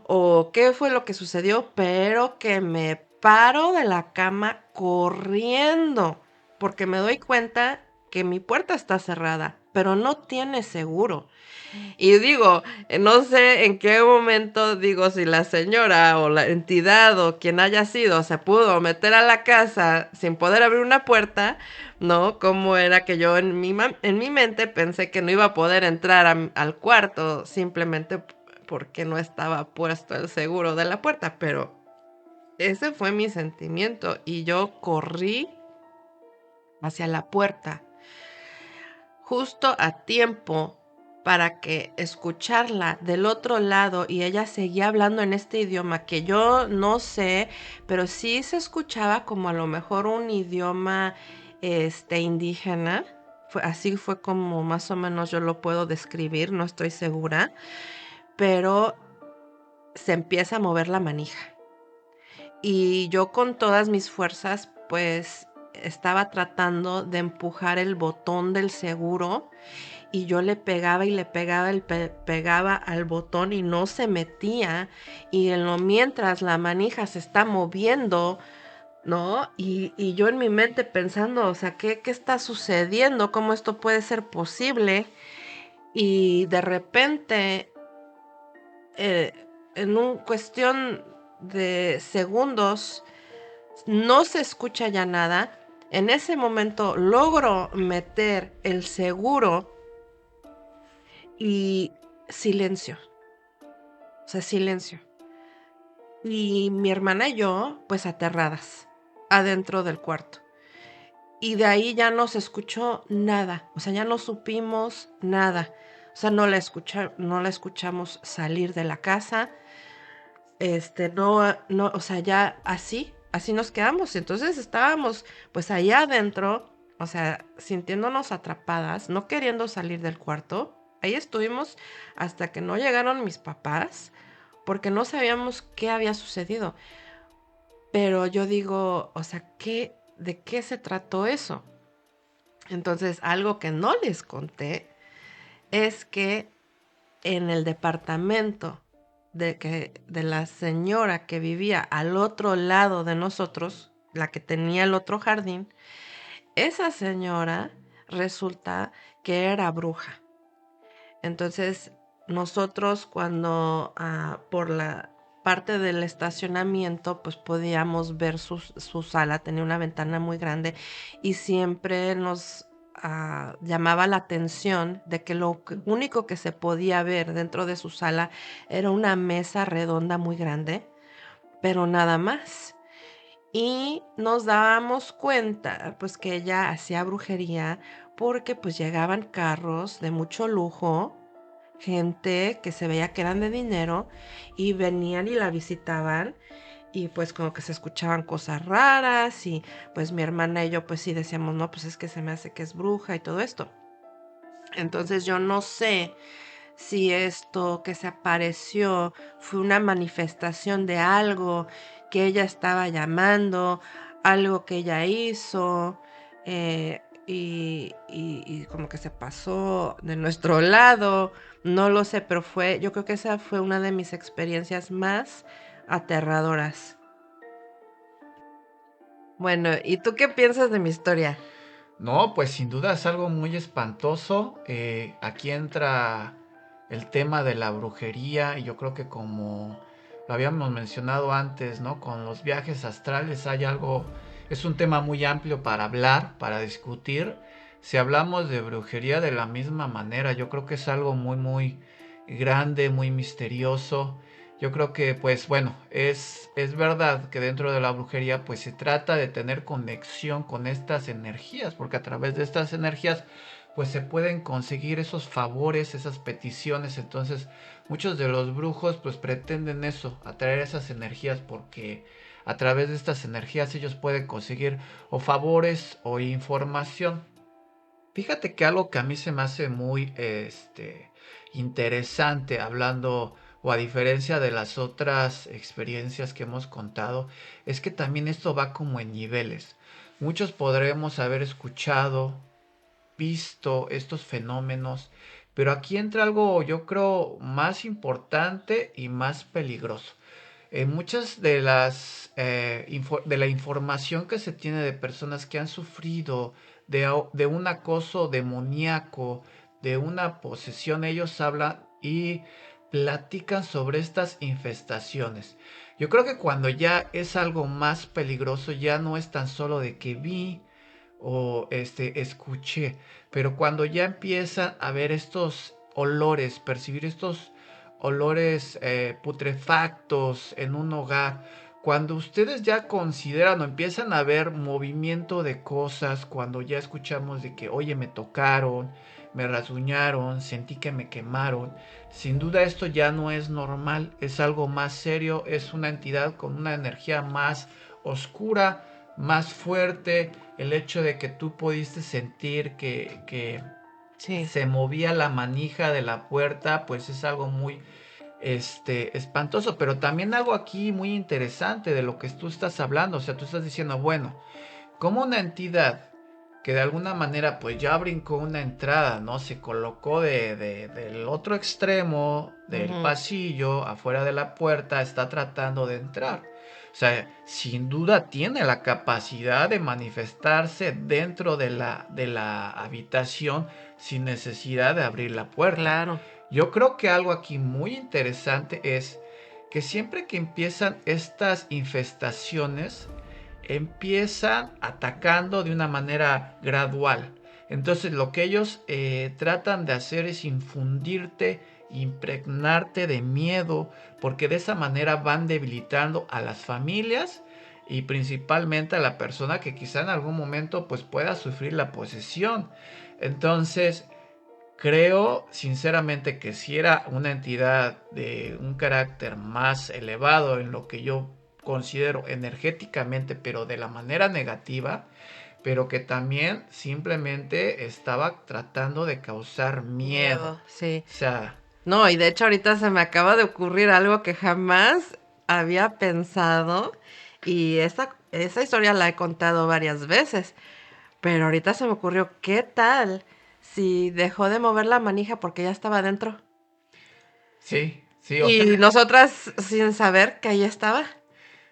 o qué fue lo que sucedió, pero que me paro de la cama corriendo, porque me doy cuenta que mi puerta está cerrada, pero no tiene seguro. Y digo, no sé en qué momento, digo, si la señora o la entidad o quien haya sido se pudo meter a la casa sin poder abrir una puerta, ¿no? Como era que yo en mi mente pensé que no iba a poder entrar al cuarto simplemente porque no estaba puesto el seguro de la puerta, pero ese fue mi sentimiento y yo corrí hacia la puerta justo a tiempo para que escucharla del otro lado y ella seguía hablando en este idioma que yo no sé, pero sí se escuchaba como a lo mejor un idioma, indígena. Así fue como más o menos yo lo puedo describir, no estoy segura, pero se empieza a mover la manija. Y yo con todas mis fuerzas, pues, estaba tratando de empujar el botón del seguro y yo le pegaba y le pegaba, pegaba al botón y no se metía. Y en lo mientras la manija se está moviendo, ¿no? Y yo en mi mente pensando, o sea, ¿qué está sucediendo? ¿Cómo esto puede ser posible? Y de repente, eh, en un cuestión de segundos, no se escucha ya nada. En ese momento logro meter el seguro y silencio, o sea, silencio. Y mi hermana y yo, pues aterradas, adentro del cuarto. Y de ahí ya no se escuchó nada, o sea, ya no supimos nada. O sea, no la escuchamos salir de la casa. No, o sea, ya así nos quedamos. Entonces estábamos pues allá adentro, o sea, sintiéndonos atrapadas, no queriendo salir del cuarto. Ahí estuvimos hasta que no llegaron mis papás, porque no sabíamos qué había sucedido. Pero yo digo, o sea, ¿de qué se trató eso? Entonces, algo que no les conté es que en el departamento de la señora que vivía al otro lado de nosotros, la que tenía el otro jardín, esa señora resulta que era bruja. Entonces, nosotros cuando por la parte del estacionamiento, pues podíamos ver su sala, tenía una ventana muy grande y siempre nos llamaba la atención de que único que se podía ver dentro de su sala era una mesa redonda muy grande, pero nada más. Y nos dábamos cuenta, pues, que ella hacía brujería porque, pues, llegaban carros de mucho lujo, gente que se veía que eran de dinero, y venían y la visitaban, y, pues, como que se escuchaban cosas raras, y, pues, mi hermana y yo, pues, sí decíamos: "No, pues, es que se me hace que es bruja", y todo esto. Entonces, yo no sé si esto que se apareció fue una manifestación de algo que ella estaba llamando, algo que ella hizo, y como que se pasó de nuestro lado, no lo sé, pero yo creo que esa fue una de mis experiencias más aterradoras. Bueno, ¿y tú qué piensas de mi historia? No, pues sin duda es algo muy espantoso. Aquí entra el tema de la brujería y yo creo que como lo habíamos mencionado antes, ¿no? Con los viajes astrales hay algo, es un tema muy amplio para hablar, para discutir. Si hablamos de brujería de la misma manera, yo creo que es algo muy, muy grande, muy misterioso. Yo creo que, pues bueno, es verdad que dentro de la brujería, pues se trata de tener conexión con estas energías, porque a través de estas energías, pues se pueden conseguir esos favores, esas peticiones. Entonces, muchos de los brujos, pues pretenden eso, atraer esas energías, porque a través de estas energías ellos pueden conseguir o favores o información. Fíjate que algo que a mí se me hace muy interesante hablando o a diferencia de las otras experiencias que hemos contado, es que también esto va como en niveles. Muchos podremos haber escuchado, visto estos fenómenos, pero aquí entra algo yo creo más importante y más peligroso. Muchas de de la información que se tiene de personas que han sufrido de un acoso demoníaco, de una posesión, ellos hablan y platican sobre estas infestaciones. Yo creo que cuando ya es algo más peligroso, ya no es tan solo de que vi o escuché, pero cuando ya empiezan a ver estos olores, percibir estos olores putrefactos en un hogar, cuando ustedes ya consideran o empiezan a ver movimiento de cosas, cuando ya escuchamos de que, oye, me tocaron, me rasguñaron, sentí que me quemaron, sin duda esto ya no es normal, es algo más serio, es una entidad con una energía más oscura, más fuerte. El hecho de que tú pudiste sentir que Sí. se movía la manija de la puerta, pues es algo muy espantoso, pero también algo aquí muy interesante de lo que tú estás hablando. O sea, tú estás diciendo, bueno, como una entidad que de alguna manera pues ya brincó una entrada, ¿no? Se colocó del otro extremo del Ujú. pasillo, afuera de la puerta, está tratando de entrar. O sea, sin duda tiene la capacidad de manifestarse dentro de la habitación sin necesidad de abrir la puerta. Claro. Yo creo que algo aquí muy interesante es que siempre que empiezan estas infestaciones, empiezan atacando de una manera gradual. Entonces lo que ellos tratan de hacer es infundirte, impregnarte de miedo, porque de esa manera van debilitando a las familias y principalmente a la persona que quizá en algún momento pues pueda sufrir la posesión. Entonces creo sinceramente que si era una entidad de un carácter más elevado en lo que yo considero energéticamente, pero de la manera negativa, pero que también simplemente estaba tratando de causar miedo. Miedo, sí. O sea, No, y de hecho ahorita se me acaba de ocurrir algo que jamás había pensado y esa historia la he contado varias veces, pero ahorita se me ocurrió, ¿qué tal si dejó de mover la manija porque ya estaba adentro? sí, sí, o sea, Y nosotras sin saber que ahí estaba.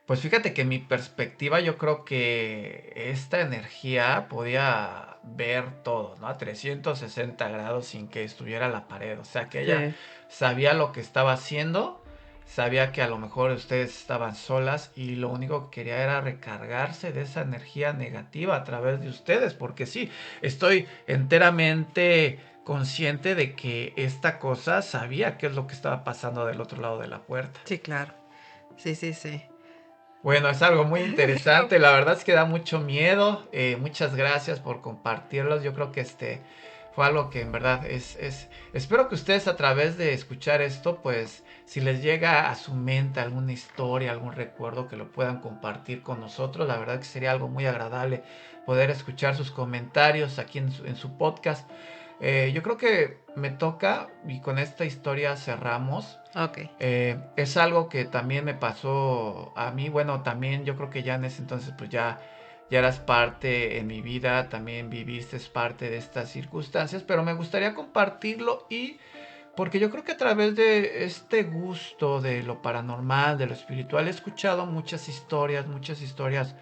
pues fíjate que mi perspectiva, yo creo que esta energía podía ver todo, ¿no? A 360 grados sin que estuviera la pared. O sea, que ella Sí. sabía lo que estaba haciendo, sabía que a lo mejor ustedes estaban solas y lo único que quería era recargarse de esa energía negativa a través de ustedes. Porque sí, estoy enteramente consciente de que esta cosa sabía qué es lo que estaba pasando del otro lado de la puerta. Sí, claro. Sí, sí, sí. Bueno, es algo muy interesante. La verdad es que da mucho miedo. Muchas gracias por compartirlos. Yo creo que fue algo que en verdad espero que ustedes a través de escuchar esto, pues si les llega a su mente alguna historia, algún recuerdo, que lo puedan compartir con nosotros. La verdad que sería algo muy agradable poder escuchar sus comentarios aquí en su podcast. Yo creo que me toca y con esta historia cerramos. Ok. Es algo que también me pasó a mí. Bueno, también yo creo que ya en ese entonces pues ya eras parte en mi vida, también viviste parte de estas circunstancias, pero me gustaría compartirlo y porque yo creo que a través de este gusto de lo paranormal, de lo espiritual, he escuchado muchas historias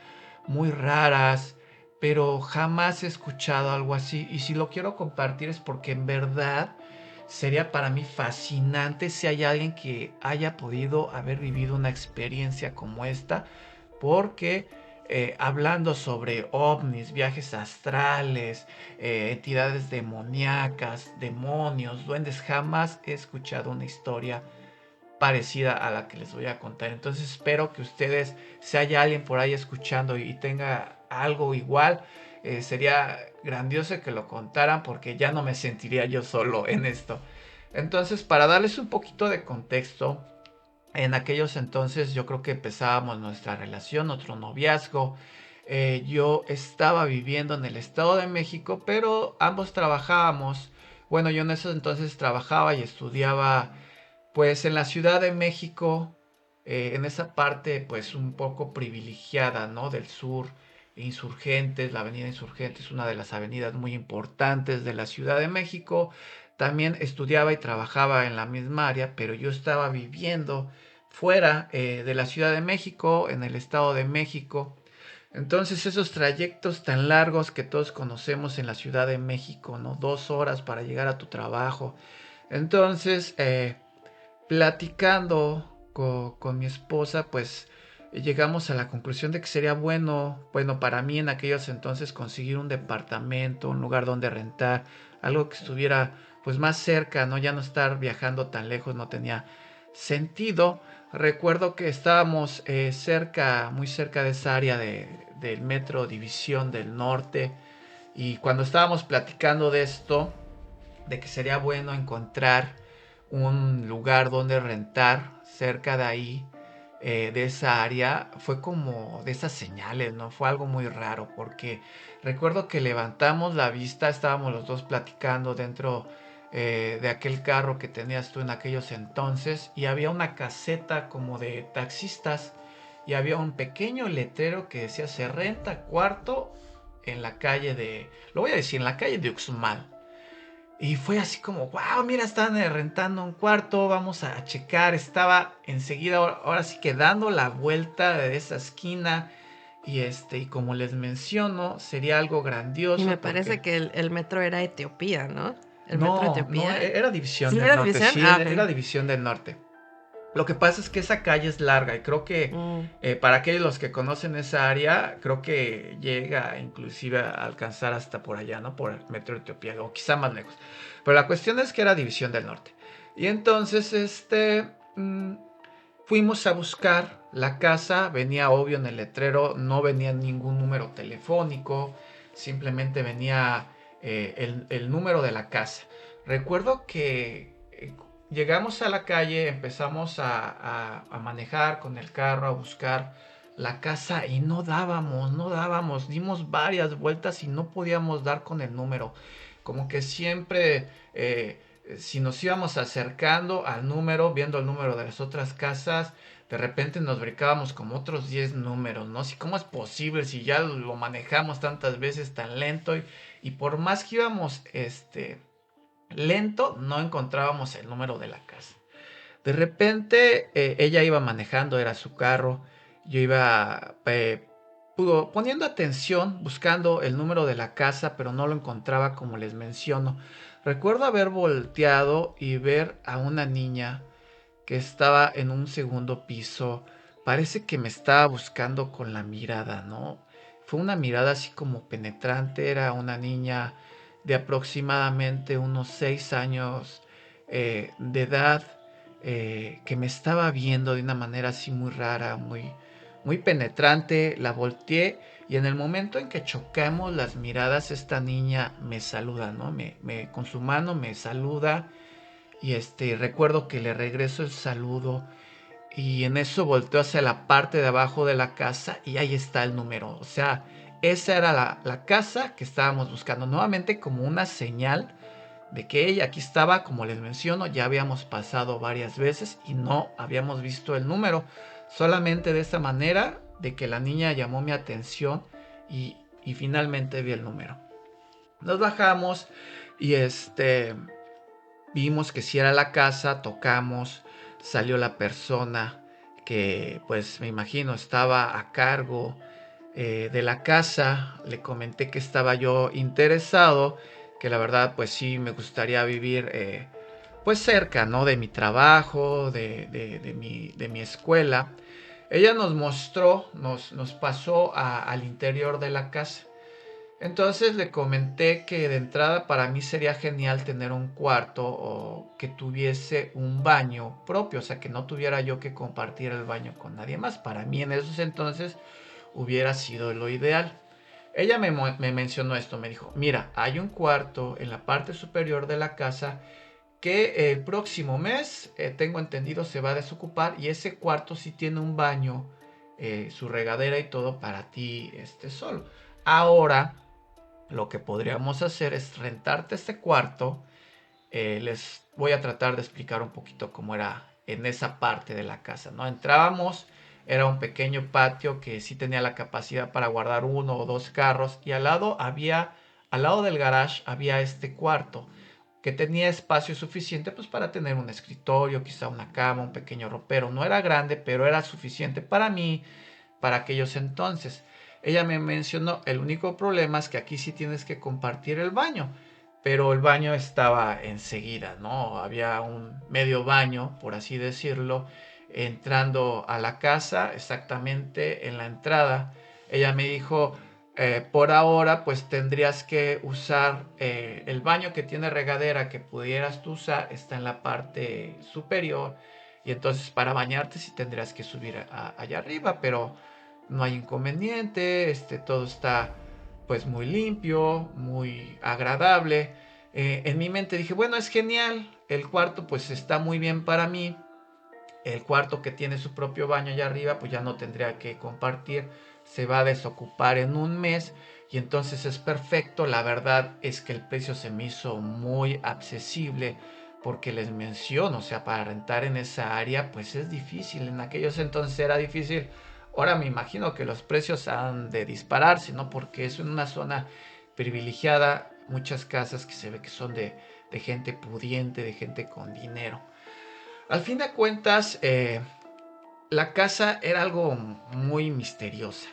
muy raras, pero jamás he escuchado algo así. Y si lo quiero compartir es porque en verdad sería para mí fascinante si hay alguien que haya podido haber vivido una experiencia como esta, porque hablando sobre ovnis, viajes astrales, entidades demoníacas, demonios, duendes, jamás he escuchado una historia parecida a la que les voy a contar. Entonces espero que ustedes, si hay alguien por ahí escuchando y tenga algo igual, sería grandioso que lo contaran porque ya no me sentiría yo solo en esto. Entonces, para darles un poquito de contexto, en aquellos entonces yo creo que empezábamos nuestra relación, nuestro noviazgo. Yo estaba viviendo en el Estado de México, pero ambos trabajábamos. Bueno, yo en esos entonces trabajaba y estudiaba pues en la Ciudad de México, en esa parte pues un poco privilegiada, ¿no? Del sur, Insurgentes, la avenida Insurgentes es una de las avenidas muy importantes de la Ciudad de México. También estudiaba y trabajaba en la misma área, pero yo estaba viviendo fuera de la Ciudad de México, en el Estado de México. Entonces esos trayectos tan largos que todos conocemos en la Ciudad de México, ¿no? 2 horas para llegar a tu trabajo. Entonces, platicando con mi esposa, pues llegamos a la conclusión de que sería bueno para mí en aquellos entonces conseguir un departamento, un lugar donde rentar, algo que estuviera pues más cerca, ¿no? Ya no estar viajando tan lejos no tenía sentido. Recuerdo que estábamos muy cerca de esa área del Metro División del Norte, y cuando estábamos platicando de esto, de que sería bueno encontrar un lugar donde rentar cerca de ahí, de esa área, fue como de esas señales, ¿no? Fue algo muy raro porque recuerdo que levantamos la vista, estábamos los dos platicando dentro de aquel carro que tenías tú en aquellos entonces, y había una caseta como de taxistas y había un pequeño letrero que decía se renta cuarto en la calle lo voy a decir, en la calle de Uxmal. Y fue así como, wow, mira, están rentando un cuarto, vamos a checar. Estaba enseguida, ahora sí que dando la vuelta de esa esquina. Y como les menciono, sería algo Y me grandioso parece porque que el metro era Etiopía, ¿no? ¿El metro no, Etiopía? era División ¿Sí del era Norte, división? sí, Ah, era ok. División del Norte. Lo que pasa es que esa calle es larga y creo que Mm. para aquellos los que conocen esa área, creo que llega inclusive a alcanzar hasta por allá, ¿no? Por el metro de Etiopía o quizá más lejos. Pero la cuestión es que era División del Norte. Y entonces, fuimos a buscar la casa, venía obvio en el letrero, no venía ningún número telefónico, simplemente venía el número de la casa. Recuerdo que llegamos a la calle, empezamos a manejar con el carro, a buscar la casa y no dábamos, dimos varias vueltas y no podíamos dar con el número. Como que siempre, si nos íbamos acercando al número, viendo el número de las otras casas, de repente nos brincábamos como otros 10 números, ¿no? Si cómo es posible si ya lo manejamos tantas veces tan lento, y por más que íbamos lento, no encontrábamos el número de la casa. De repente ella iba manejando, era su carro, yo iba poniendo atención, buscando el número de la casa, pero no lo encontraba como les menciono. Recuerdo haber volteado y ver a una niña que estaba en un segundo piso. Parece que me estaba buscando con la mirada, ¿no? Fue una mirada así como penetrante, era una niña de aproximadamente unos 6 años de edad, que me estaba viendo de una manera así muy rara, muy penetrante. La volteé y en el momento en que chocamos las miradas, esta niña me saluda, ¿no? Con su mano me saluda, y recuerdo que le regreso el saludo, y en eso volteo hacia la parte de abajo de la casa y ahí está el número. O sea, esa era la casa que estábamos buscando. Nuevamente como una señal de que ella aquí estaba, como les menciono, ya habíamos pasado varias veces y no habíamos visto el número. Solamente de esta manera, de que la niña llamó mi atención y finalmente vi el número. Nos bajamos y vimos que si era la casa, tocamos, salió la persona que pues me imagino estaba a cargo de la casa. Le comenté que estaba yo interesado, que la verdad pues sí me gustaría vivir pues cerca, ¿no? De mi trabajo, de mi escuela. Ella nos mostró, nos pasó al interior de la casa. Entonces le comenté que de entrada para mí sería genial tener un cuarto o que tuviese un baño propio, o sea, que no tuviera yo que compartir el baño con nadie más. Para mí en esos entonces hubiera sido lo ideal. Ella me mencionó esto, me dijo, mira, hay un cuarto en la parte superior de la casa que el próximo mes, tengo entendido, se va a desocupar, y ese cuarto sí tiene un baño, su regadera y todo para ti solo. Ahora lo que podríamos hacer es rentarte este cuarto. Les voy a tratar de explicar un poquito cómo era en esa parte de la casa, ¿no? Entrábamos, era un pequeño patio que sí tenía la capacidad para guardar uno o dos carros, y al lado del garage había este cuarto que tenía espacio suficiente pues para tener un escritorio, quizá una cama, un pequeño ropero. No era grande, pero era suficiente para mí para aquellos entonces. Ella me mencionó, el único problema es que aquí sí tienes que compartir el baño, pero el baño estaba enseguida, ¿no? Había un medio baño, por así decirlo, entrando a la casa, exactamente en la entrada. Ella me dijo, por ahora, pues tendrías que usar el baño que tiene regadera que pudieras tú usar, está en la parte superior, y entonces para bañarte sí tendrías que subir allá arriba, pero no hay inconveniente, todo está pues muy limpio, muy agradable. En mi mente dije, bueno, es genial, el cuarto pues está muy bien para mí, el cuarto que tiene su propio baño allá arriba pues ya no tendría que compartir, se va a desocupar en un mes y entonces es perfecto. La verdad es que el precio se me hizo muy accesible porque les menciono, o sea, para rentar en esa área pues es difícil, en aquellos entonces era difícil. Ahora me imagino que los precios han de dispararse, ¿no? Porque es una zona privilegiada, muchas casas que se ve que son de gente pudiente, de gente con dinero. Al fin de cuentas, la casa era algo muy misteriosa.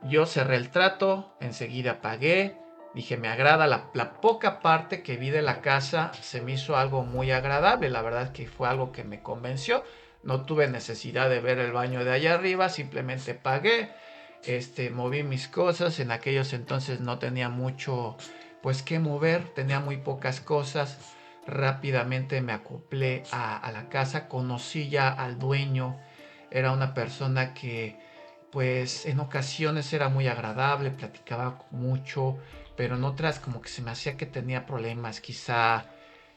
Yo cerré el trato, enseguida pagué, dije me agrada la poca parte que vi de la casa, se me hizo algo muy agradable, la verdad es que fue algo que me convenció. No tuve necesidad de ver el baño de allá arriba, simplemente pagué, moví mis cosas, en aquellos entonces no tenía mucho pues que mover, tenía muy pocas cosas. Rápidamente me acoplé a la casa, conocí ya al dueño, era una persona que pues en ocasiones era muy agradable, platicaba mucho, pero en otras como que se me hacía que tenía problemas, quizá,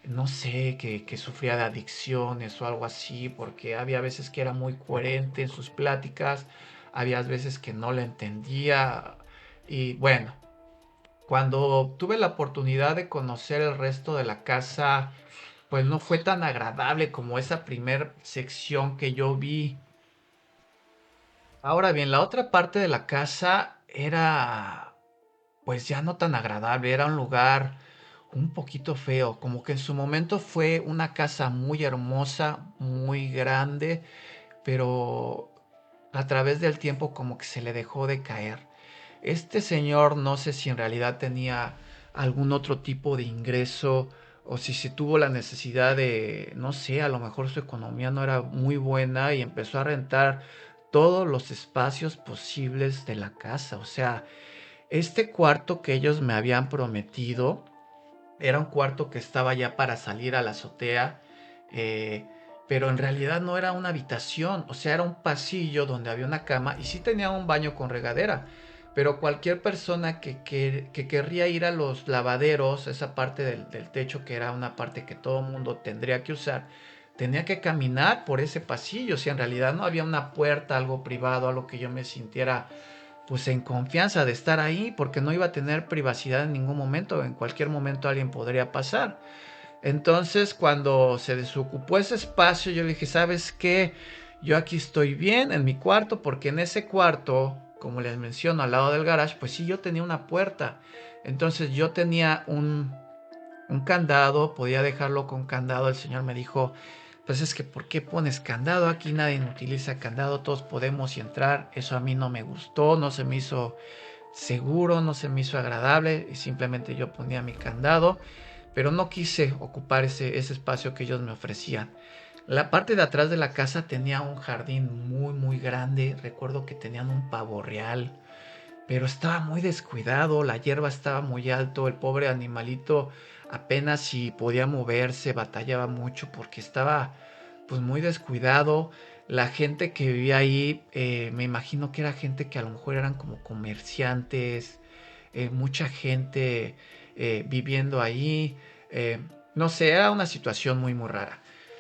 no sé, que sufría de adicciones o algo así, porque había veces que era muy coherente en sus pláticas, había veces que no le entendía y bueno, cuando tuve la oportunidad de conocer el resto de la casa, pues no fue tan agradable como esa primer sección que yo vi. Ahora bien, la otra parte de la casa era, pues ya no tan agradable, era un lugar un poquito feo, como que en su momento fue una casa muy hermosa, muy grande, pero a través del tiempo como que se le dejó de caer. Este señor no sé si en realidad tenía algún otro tipo de ingreso o si se tuvo la necesidad de, no sé, a lo mejor su economía no era muy buena y empezó a rentar todos los espacios posibles de la casa. O sea, este cuarto que ellos me habían prometido era un cuarto que estaba ya para salir a la azotea, eh, pero en realidad no era una habitación, o sea, era un pasillo donde había una cama y sí tenía un baño con regadera, pero cualquier persona que querría ir a los lavaderos, esa parte del techo que era una parte que todo mundo tendría que usar, tenía que caminar por ese pasillo, o sea, en realidad no había una puerta, algo privado, algo que yo me sintiera pues en confianza de estar ahí porque no iba a tener privacidad en ningún momento, en cualquier momento alguien podría pasar. Entonces cuando se desocupó ese espacio yo le dije, ¿sabes qué? Yo aquí estoy bien en mi cuarto porque en ese cuarto, como les menciono, al lado del garage, pues sí yo tenía una puerta. Entonces yo tenía un candado, podía dejarlo con candado. El señor me dijo, pues es que ¿por qué pones candado? Aquí nadie utiliza candado, todos podemos entrar. Eso a mí no me gustó, no se me hizo seguro, no se me hizo agradable y simplemente yo ponía mi candado, pero no quise ocupar ese espacio que ellos me ofrecían. La parte de atrás de la casa tenía un jardín muy muy grande, recuerdo que tenían un pavo real, pero estaba muy descuidado, la hierba estaba muy alto, el pobre animalito apenas si podía moverse, batallaba mucho porque estaba pues muy descuidado. La gente que vivía ahí, me imagino que era gente que a lo mejor eran como comerciantes, mucha gente viviendo ahí, no sé, era una situación muy muy rara.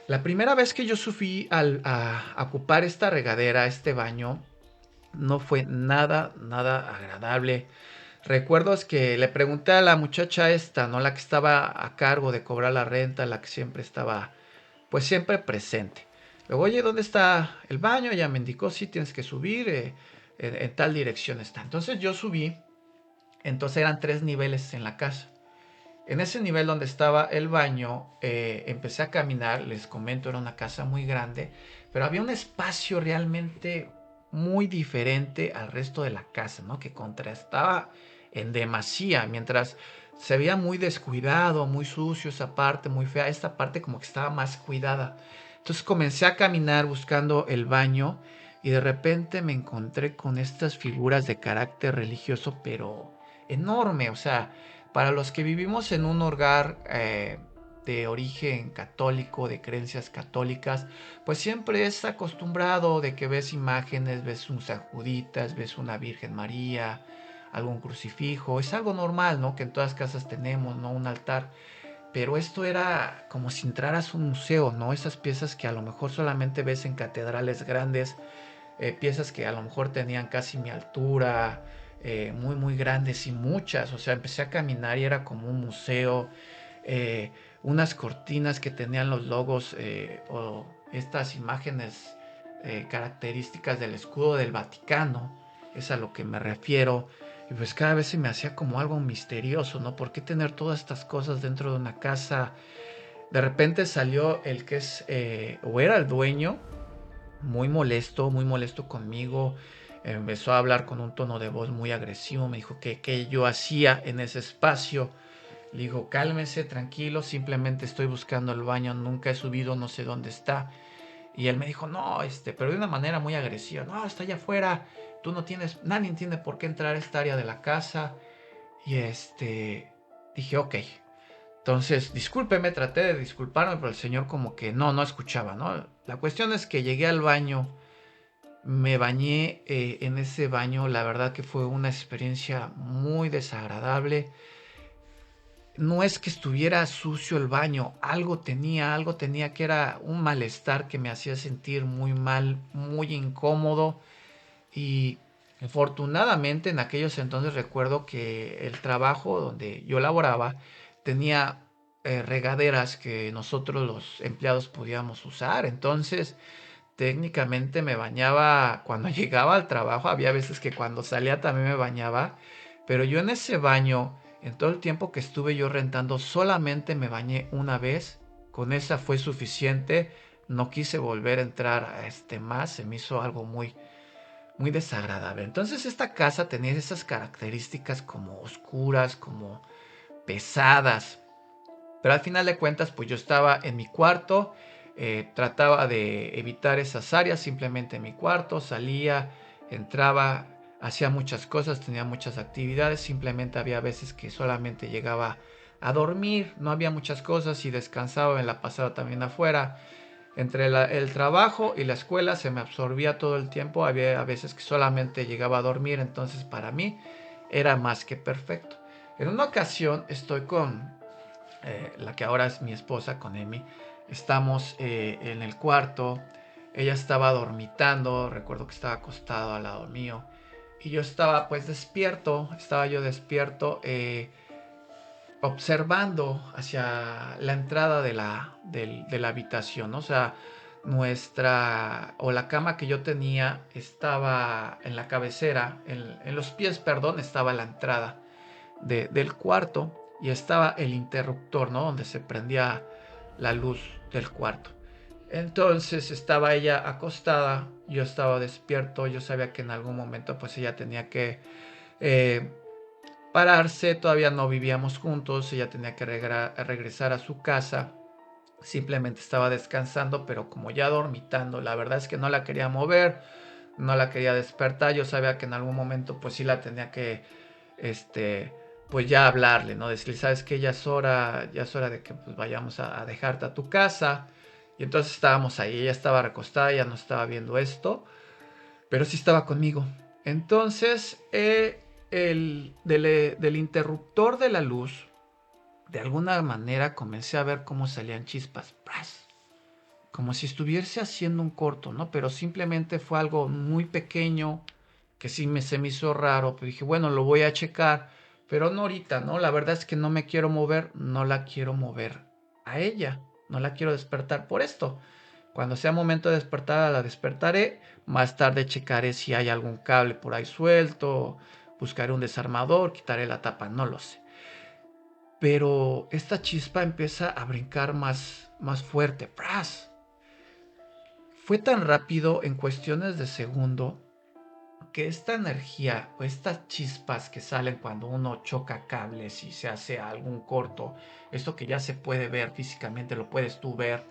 La primera vez que yo subí a ocupar esta regadera, este baño, no fue nada, nada agradable. Recuerdo es que le pregunté a la muchacha esta, ¿no? La que estaba a cargo de cobrar la renta, la que siempre estaba, pues siempre presente. Luego, oye, ¿dónde está el baño? Ella me indicó, sí, tienes que subir, en tal dirección está. Entonces yo subí, entonces eran 3 niveles en la casa. En ese nivel donde estaba el baño, empecé a caminar, les comento, era una casa muy grande, pero había un espacio realmente muy diferente al resto de la casa, ¿no? Que contrastaba en demasía, mientras se veía muy descuidado, muy sucio esa parte, muy fea, esta parte como que estaba más cuidada. Entonces comencé a caminar buscando el baño y de repente me encontré con estas figuras de carácter religioso, pero enorme, o sea, para los que vivimos en un hogar de origen católico, de creencias católicas, pues siempre es acostumbrado de que ves imágenes, ves un San Juditas, ves una Virgen María, algún crucifijo, es algo normal, ¿no? Que en todas casas tenemos, ¿no? Un altar, pero esto era como si entraras a un museo, ¿no? Esas piezas que a lo mejor solamente ves en catedrales grandes, piezas que a lo mejor tenían casi mi altura, muy, muy grandes y muchas, o sea, empecé a caminar y era como un museo, eh, unas cortinas que tenían los logos o estas imágenes características del escudo del Vaticano, es a lo que me refiero. Y pues cada vez se me hacía como algo misterioso, ¿no? ¿Por qué tener todas estas cosas dentro de una casa? De repente salió el que es, o era el dueño, muy molesto conmigo. Empezó a hablar con un tono de voz muy agresivo. Me dijo que yo hacía en ese espacio. Le digo, cálmese, tranquilo, simplemente estoy buscando el baño, nunca he subido, no sé dónde está. Y él me dijo, no, pero de una manera muy agresiva, no, está allá afuera, tú no tienes, nadie tiene por qué entrar a esta área de la casa. Y dije, ok. Entonces, discúlpeme, traté de disculparme, pero el señor como que no escuchaba, ¿no? La cuestión es que llegué al baño, me bañé en ese baño, la verdad que fue una experiencia muy desagradable. No es que estuviera sucio el baño, algo tenía que era un malestar que me hacía sentir muy mal, muy incómodo. Y afortunadamente en aquellos entonces recuerdo que el trabajo donde yo laboraba tenía regaderas que nosotros los empleados podíamos usar. Entonces técnicamente me bañaba cuando llegaba al trabajo. Había veces que cuando salía también me bañaba. Pero yo en ese baño, en todo el tiempo que estuve yo rentando, solamente me bañé una vez. Con esa fue suficiente. No quise volver a entrar a más. Se me hizo algo muy, muy desagradable. Entonces esta casa tenía esas características como oscuras, como pesadas. Pero al final de cuentas, pues yo estaba en mi cuarto, trataba de evitar esas áreas, simplemente en mi cuarto, salía, entraba, hacía muchas cosas, tenía muchas actividades, simplemente había veces que solamente llegaba a dormir, no había muchas cosas y descansaba, me la pasaba también afuera. Entre el trabajo y la escuela se me absorbía todo el tiempo, había veces que solamente llegaba a dormir, entonces para mí era más que perfecto. En una ocasión estoy con la que ahora es mi esposa, con Emi. Estamos en el cuarto. Ella estaba dormitando. Recuerdo que estaba acostado al lado mío. Y yo estaba pues despierto. Estaba yo despierto observando hacia la entrada de la habitación, ¿no? O sea, la cama que yo tenía estaba en la cabecera, en los pies, perdón, estaba la entrada del cuarto y estaba el interruptor, ¿no? Donde se prendía la luz del cuarto. Entonces estaba ella acostada, yo estaba despierto, yo sabía que en algún momento pues ella tenía que eh, pararse, todavía no vivíamos juntos, ella tenía que regresar a su casa, simplemente estaba descansando, pero como ya dormitando, la verdad es que no la quería mover, no la quería despertar, yo sabía que en algún momento pues sí la tenía que, este, pues ya hablarle, ¿no? Decirle, sabes que ya es hora de que pues vayamos a dejarte a tu casa. Y entonces estábamos ahí, ella estaba recostada, ya no estaba viendo esto, pero sí estaba conmigo. Entonces, del interruptor de la luz, de alguna manera comencé a ver cómo salían chispas, ¡pras! Como si estuviese haciendo un corto, ¿no? Pero simplemente fue algo muy pequeño que sí se me hizo raro. Pero dije, bueno, lo voy a checar, pero no ahorita, ¿no? La verdad es que no me quiero mover, no la quiero mover a ella, no la quiero despertar por esto. Cuando sea momento de despertar, la despertaré. Más tarde checaré si hay algún cable por ahí suelto, buscaré un desarmador, quitaré la tapa, no lo sé. Pero esta chispa empieza a brincar más fuerte. ¡Pras! Fue tan rápido en cuestiones de segundo que esta energía o estas chispas que salen cuando uno choca cables y se hace algún corto, esto que ya se puede ver físicamente, lo puedes tú ver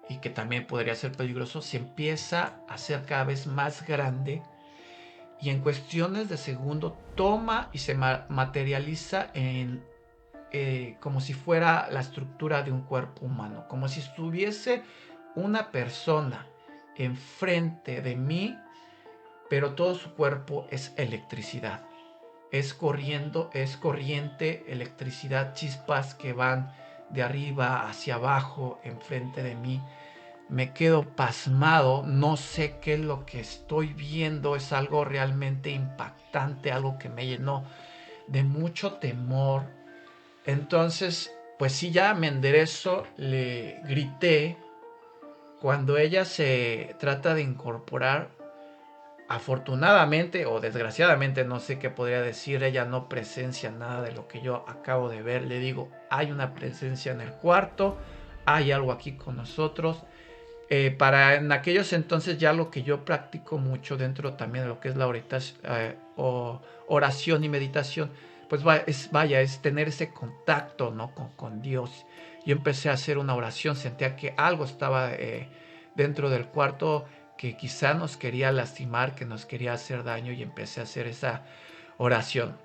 y que también podría ser peligroso, se empieza a hacer cada vez más grande y en cuestiones de segundo toma y se materializa en como si fuera la estructura de un cuerpo humano, como si estuviese una persona enfrente de mí, pero todo su cuerpo es electricidad. Es corriente, electricidad, chispas que van de arriba hacia abajo enfrente de mí. Me quedo pasmado, no sé qué es lo que estoy viendo, es algo realmente impactante, algo que me llenó de mucho temor. Entonces, pues sí, ya me enderezo, le grité. Cuando ella se trata de incorporar, afortunadamente o desgraciadamente, no sé qué podría decir, ella no presencia nada de lo que yo acabo de ver. Le digo, hay una presencia en el cuarto, hay algo aquí con nosotros. Para en aquellos entonces ya lo que yo practico mucho dentro también de lo que es la oración y meditación, pues es tener ese contacto, ¿no? con Dios. Yo empecé a hacer una oración, sentía que algo estaba dentro del cuarto que quizá nos quería lastimar, que nos quería hacer daño y empecé a hacer esa oración.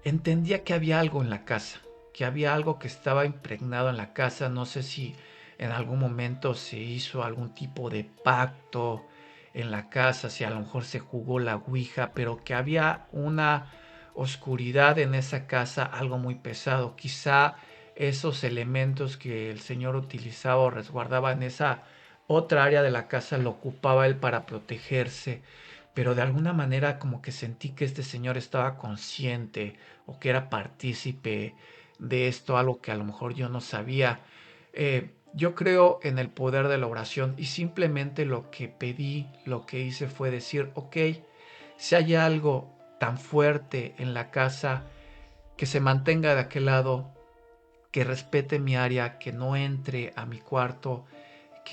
Entendía que había algo en la casa, que había algo que estaba impregnado en la casa. No sé si en algún momento se hizo algún tipo de pacto en la casa, si a lo mejor se jugó la ouija, pero que había una oscuridad en esa casa, algo muy pesado. Quizá esos elementos que el Señor utilizaba o resguardaba en esa otra área de la casa lo ocupaba él para protegerse, pero de alguna manera como que sentí que este señor estaba consciente o que era partícipe de esto, algo que a lo mejor yo no sabía. Yo creo en el poder de la oración y simplemente lo que pedí, lo que hice fue decir, ok, si hay algo tan fuerte en la casa, que se mantenga de aquel lado, que respete mi área, que no entre a mi cuarto,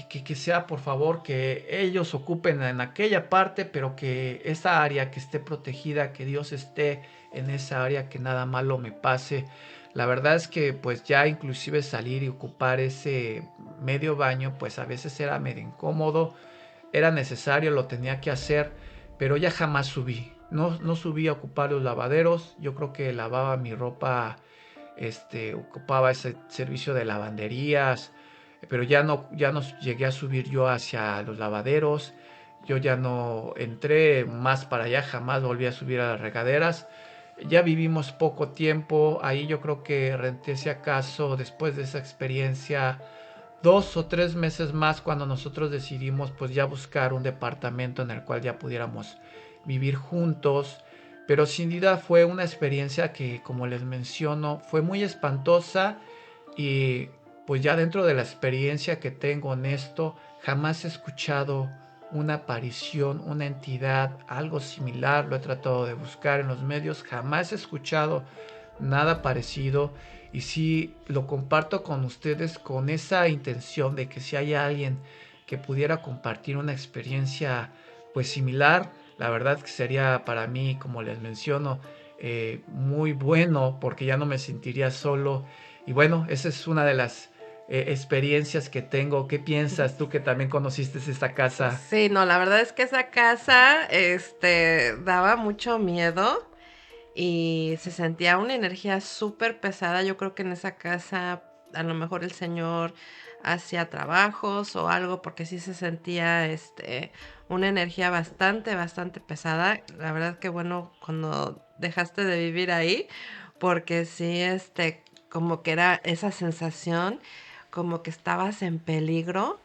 que sea por favor que ellos ocupen en aquella parte, pero que esa área que esté protegida, que Dios esté en esa área, que nada malo me pase. La verdad es que pues ya inclusive salir y ocupar ese medio baño, pues a veces era medio incómodo, era necesario, lo tenía que hacer, pero ya jamás subí. No subí a ocupar los lavaderos, yo creo que lavaba mi ropa, ocupaba ese servicio de lavanderías, pero ya no llegué a subir yo hacia los lavaderos. Yo ya no entré más para allá, jamás volví a subir a las regaderas. Ya vivimos poco tiempo ahí, yo creo que renté si acaso después de esa experiencia 2 o 3 meses más, cuando nosotros decidimos pues ya buscar un departamento en el cual ya pudiéramos vivir juntos. Pero sin duda fue una experiencia que, como les menciono, fue muy espantosa. Y pues ya dentro de la experiencia que tengo en esto, jamás he escuchado una aparición, una entidad, algo similar. Lo he tratado de buscar en los medios, jamás he escuchado nada parecido. Y sí lo comparto con ustedes con esa intención de que si hay alguien que pudiera compartir una experiencia pues similar, la verdad que sería para mí, como les menciono, muy bueno, porque ya no me sentiría solo. Y bueno, esa es una de las experiencias que tengo. ¿Qué piensas tú que también conociste esta casa? Sí, no, la verdad es que esa casa, daba mucho miedo y se sentía una energía súper pesada. Yo creo que en esa casa a lo mejor el señor hacía trabajos o algo, porque sí se sentía, una energía bastante, bastante pesada. La verdad que bueno, cuando dejaste de vivir ahí, porque sí, como que era esa sensación, como que estabas en peligro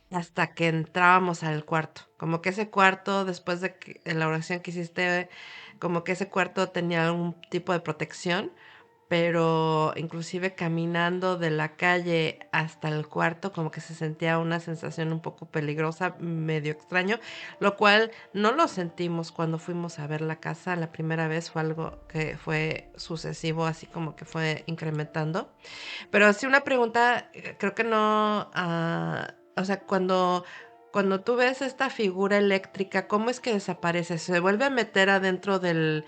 hasta que entrábamos al cuarto. Como que ese cuarto, después de que en la oración que hiciste, como que ese cuarto tenía algún tipo de protección, pero inclusive caminando de la calle hasta el cuarto, como que se sentía una sensación un poco peligrosa, medio extraño, lo cual no lo sentimos cuando fuimos a ver la casa. La primera vez fue algo que fue sucesivo, así como que fue incrementando. Pero sí una pregunta, creo que no, o sea, cuando Cuando tú ves esta figura eléctrica, ¿cómo es que desaparece? ¿Se vuelve a meter adentro de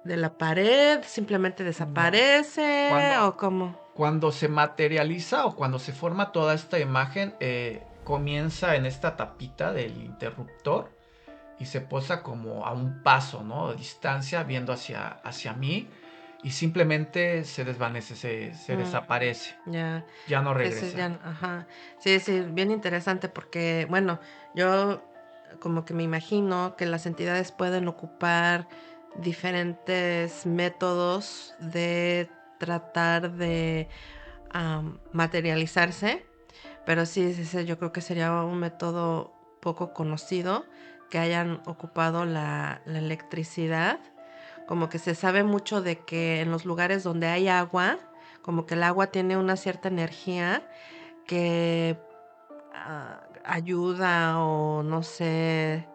la pared? ¿Simplemente No. desaparece Cuando, o cómo? cuando se materializa o cuando se forma toda esta imagen, comienza en esta tapita del interruptor y se posa como a un paso, ¿no? De distancia, viendo hacia mí y simplemente se desvanece, se Mm, desaparece, ya. ya no Sí, sí, regresa. ya, ajá. Sí, sí, bien interesante porque, bueno, yo como que me imagino que las entidades pueden ocupar diferentes métodos de tratar de materializarse, pero sí, sí, sí, yo creo que sería un método poco conocido que hayan ocupado la electricidad. Como que se sabe mucho de que en los lugares donde hay agua, como que el agua tiene una cierta energía que ayuda o no sé,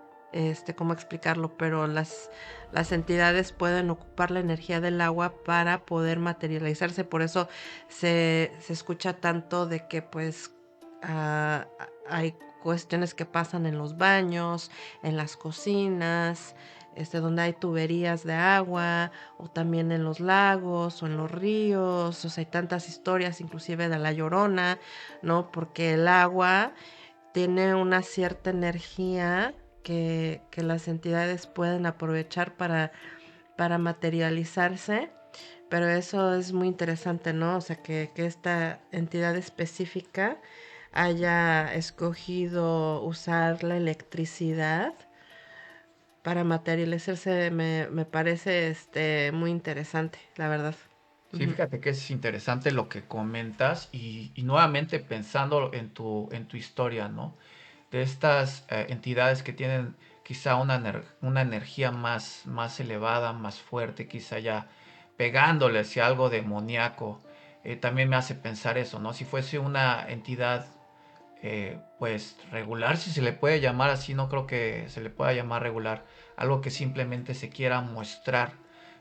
cómo explicarlo, pero las entidades pueden ocupar la energía del agua para poder materializarse. Por eso se escucha tanto de que, pues, hay cuestiones que pasan en los baños, en las cocinas, donde hay tuberías de agua, o también en los lagos, o en los ríos. O sea, hay tantas historias, inclusive de La Llorona, ¿no? Porque el agua tiene una cierta energía que las entidades pueden aprovechar para materializarse, pero eso es muy interesante, ¿no? O sea, que esta entidad específica haya escogido usar la electricidad para materializarse, me parece muy interesante, la verdad. Sí, Ujú. fíjate que es interesante lo que comentas y nuevamente pensando en tu historia, ¿no? De estas entidades que tienen quizá una energía más elevada, más fuerte, quizá ya pegándole hacia algo demoníaco, también me hace pensar eso, ¿no? Si fuese una entidad pues regular, si se le puede llamar así, no creo que se le pueda llamar regular, algo que simplemente se quiera mostrar,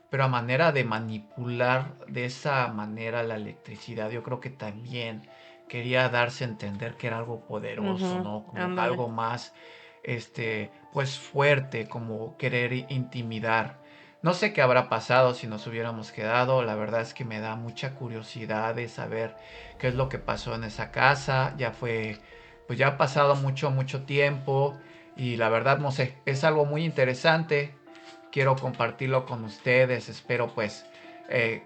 pero a manera de manipular de esa manera la electricidad, yo creo que también quería darse a entender que era algo poderoso, Ujú, ¿no? Como ándale. algo más, pues fuerte, como querer intimidar. No sé qué habrá pasado si nos hubiéramos quedado, la verdad es que me da mucha curiosidad de saber qué es lo que pasó en esa casa, ya fue pues ya ha pasado mucho tiempo y la verdad no sé, es algo muy interesante. Quiero compartirlo con ustedes, espero pues,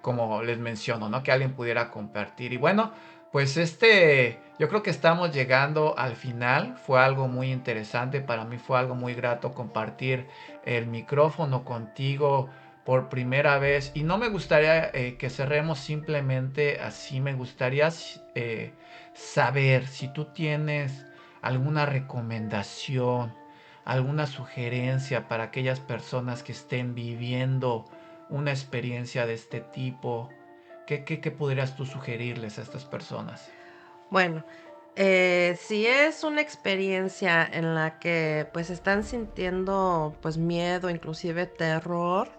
como les menciono, ¿no? Que alguien pudiera compartir. Y bueno, pues yo creo que estamos llegando al final. Fue algo muy interesante, para mí fue algo muy grato compartir el micrófono contigo por primera vez. Y no me gustaría que cerremos simplemente así, me gustaría saber si tú tienes alguna recomendación, alguna sugerencia para aquellas personas que estén viviendo una experiencia de este tipo. ¿Qué podrías tú sugerirles a estas personas? Bueno, si es una experiencia en la que, pues, están sintiendo, pues, miedo, inclusive terror,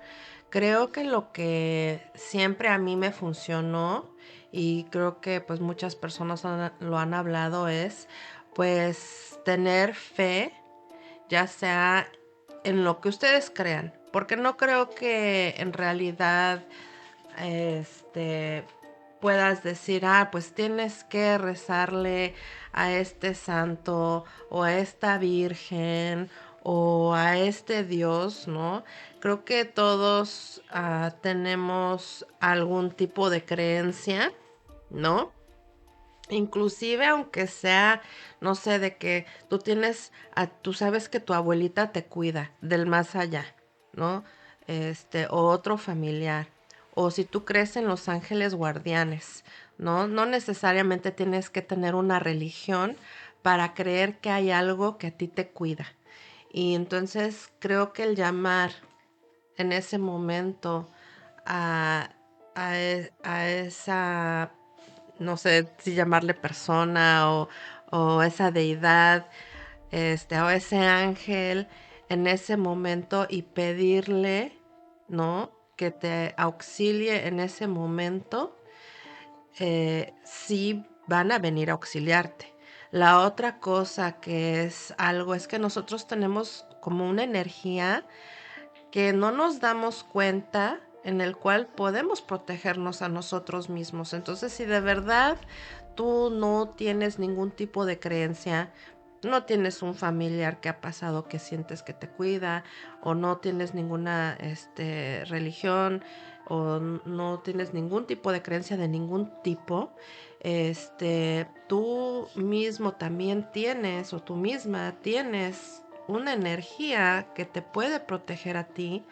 creo que lo que siempre a mí me funcionó, y creo que, pues, muchas personas lo han hablado, es, pues, tener fe, ya sea en lo que ustedes crean, porque no creo que en realidad puedas decir, pues tienes que rezarle a este santo o a esta virgen o a este Dios, ¿no? Creo que todos tenemos algún tipo de creencia, ¿no? Inclusive aunque sea, no sé, de que tú sabes que tu abuelita te cuida del más allá, ¿no? O otro familiar, o si tú crees en los ángeles guardianes, ¿no? No necesariamente tienes que tener una religión para creer que hay algo que a ti te cuida. Y entonces creo que el llamar en ese momento a, a esa, no sé si llamarle persona o esa deidad, o ese ángel en ese momento y pedirle, ¿no? Que te auxilie en ese momento, sí van a venir a auxiliarte. La otra cosa que es algo es que nosotros tenemos como una energía que no nos damos cuenta, en el cual podemos protegernos a nosotros mismos. Entonces, si de verdad tú no tienes ningún tipo de creencia, no tienes un familiar que ha pasado que sientes que te cuida, o no tienes ninguna religión, o no tienes ningún tipo de creencia de ningún tipo, tú mismo también tienes, o tú misma tienes una energía que te puede proteger a ti.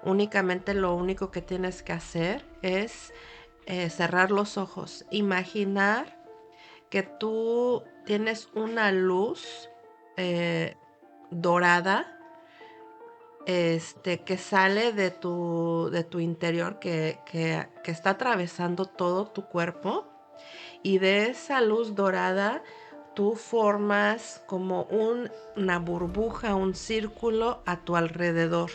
Únicamente lo único que tienes que hacer es cerrar los ojos, imaginar que tú tienes una luz eh, dorada, que sale de tu interior, que está atravesando todo tu cuerpo, y de esa luz dorada tú formas como una burbuja, un círculo a tu alrededor.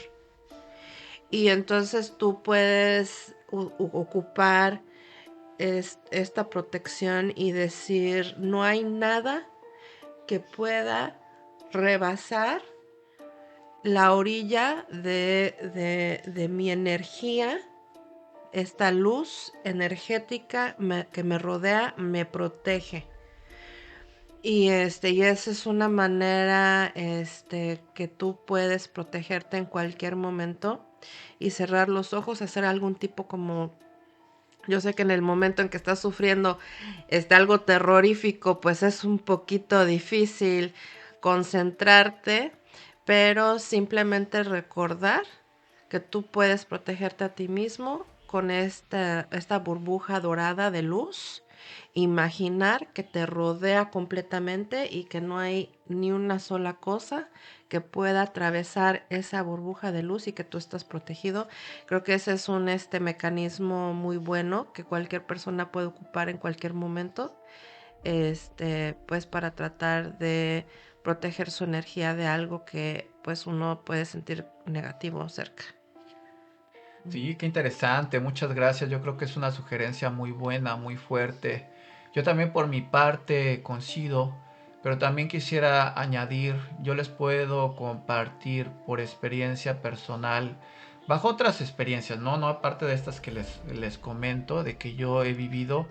Y entonces tú puedes ocupar esta protección y decir, no hay nada que pueda rebasar la orilla de mi energía. Esta luz energética que me rodea me protege. Y esa es una manera que tú puedes protegerte en cualquier momento y cerrar los ojos, hacer algún tipo como... Yo sé que en el momento en que estás sufriendo algo terrorífico, pues es un poquito difícil concentrarte, pero simplemente recordar que tú puedes protegerte a ti mismo con esta burbuja dorada de luz. Imaginar que te rodea completamente y que no hay ni una sola cosa que pueda atravesar esa burbuja de luz y que tú estás protegido. Creo que ese es un mecanismo muy bueno que cualquier persona puede ocupar en cualquier momento, pues para tratar de proteger su energía de algo que pues uno puede sentir negativo cerca. Sí, qué interesante, muchas gracias. Yo creo que es una sugerencia muy buena, muy fuerte. Yo también por mi parte coincido, pero también quisiera añadir, yo les puedo compartir por experiencia personal, bajo otras experiencias, no aparte de estas que les comento, de que yo he vivido,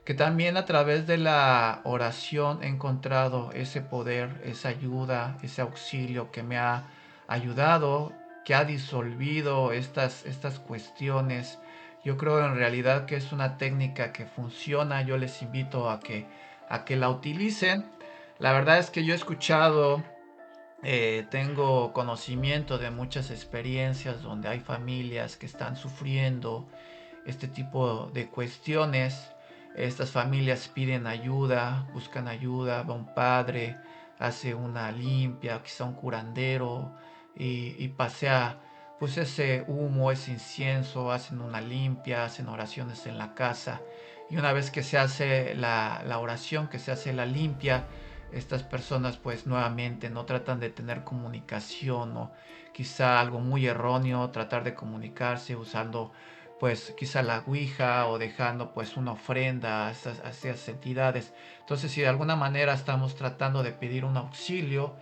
que también a través de la oración he encontrado ese poder, esa ayuda, ese auxilio que me ha ayudado, que ha disolvido estas cuestiones. Yo creo en realidad que es una técnica que funciona. Yo les invito a que la utilicen. La verdad es que yo he escuchado, tengo conocimiento de muchas experiencias donde hay familias que están sufriendo este tipo de cuestiones. Estas familias piden ayuda, buscan ayuda, va un padre, hace una limpia, quizá un curandero, y pasea pues ese humo, ese incienso, hacen una limpia, hacen oraciones en la casa. Y una vez que se hace la oración, que se hace la limpia, estas personas pues nuevamente no tratan de tener comunicación o quizá algo muy erróneo, tratar de comunicarse usando pues quizá la ouija o dejando pues una ofrenda a esas entidades. Entonces si de alguna manera estamos tratando de pedir un auxilio,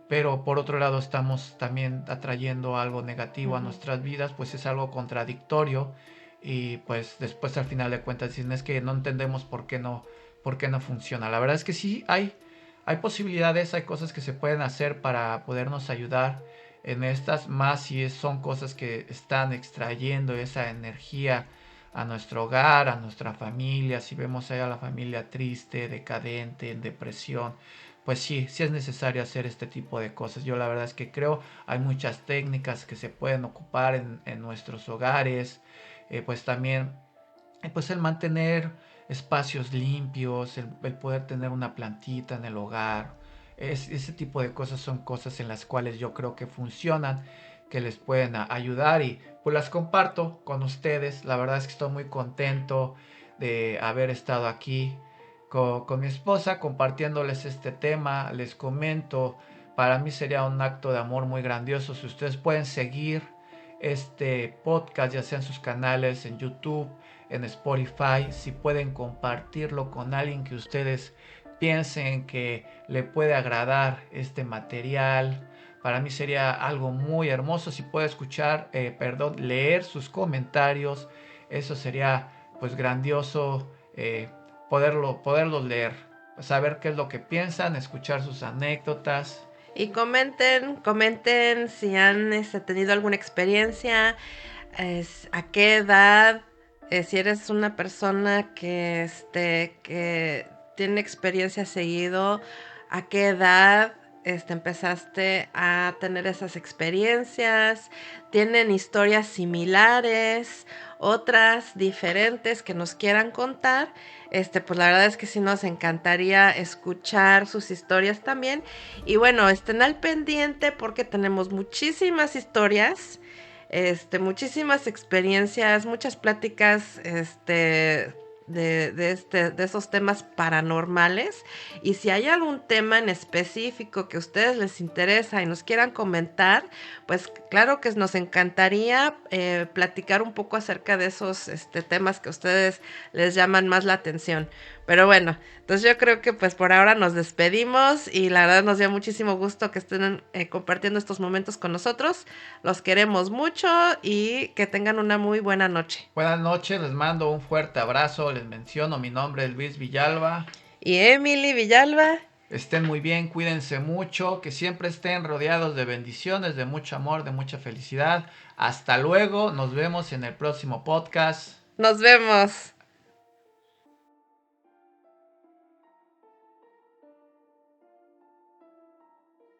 pero por otro lado estamos también atrayendo algo negativo a Ujú. nuestras vidas, pues es algo contradictorio y pues después al final de cuentas dicen es que no entendemos por qué no funciona. La verdad es que sí hay posibilidades, hay cosas que se pueden hacer para podernos ayudar en estas, más si son cosas que están extrayendo esa energía a nuestro hogar, a nuestra familia. Si vemos ahí a la familia triste, decadente, en depresión, pues sí es necesario hacer este tipo de cosas. Yo la verdad es que creo hay muchas técnicas que se pueden ocupar en nuestros hogares, pues también pues el mantener espacios limpios, el poder tener una plantita en el hogar, ese tipo de cosas son cosas en las cuales yo creo que funcionan, que les pueden ayudar y pues las comparto con ustedes. La verdad es que estoy muy contento de haber estado aquí con mi esposa compartiéndoles este tema. Les comento, para mí sería un acto de amor muy grandioso si ustedes pueden seguir este podcast, ya sea en sus canales, en YouTube, en Spotify, si pueden compartirlo con alguien que ustedes piensen que le puede agradar este material. Para mí sería algo muy hermoso si puedo escuchar, leer sus comentarios. Eso sería pues grandioso, poderlos leer, saber qué es lo que piensan, escuchar sus anécdotas. Y comenten si han tenido alguna experiencia, a qué edad, si eres una persona que tiene experiencia seguido, a qué edad empezaste a tener esas experiencias, tienen historias similares, otras diferentes que nos quieran contar. Pues la verdad es que sí nos encantaría escuchar sus historias también. Y bueno, estén al pendiente porque tenemos muchísimas historias, muchísimas experiencias, muchas pláticas, de esos temas paranormales. Y si hay algún tema en específico que a ustedes les interesa y nos quieran comentar, pues claro que nos encantaría platicar un poco acerca de esos temas que a ustedes les llaman más la atención. Pero bueno, entonces yo creo que pues por ahora nos despedimos y la verdad nos dio muchísimo gusto que estén compartiendo estos momentos con nosotros. Los queremos mucho y que tengan una muy buena noche. Buenas noches, les mando un fuerte abrazo, les menciono, mi nombre es Luis Villalba. Y Emily Villalba. Estén muy bien, cuídense mucho, que siempre estén rodeados de bendiciones, de mucho amor, de mucha felicidad. Hasta luego, nos vemos en el próximo podcast. Nos vemos.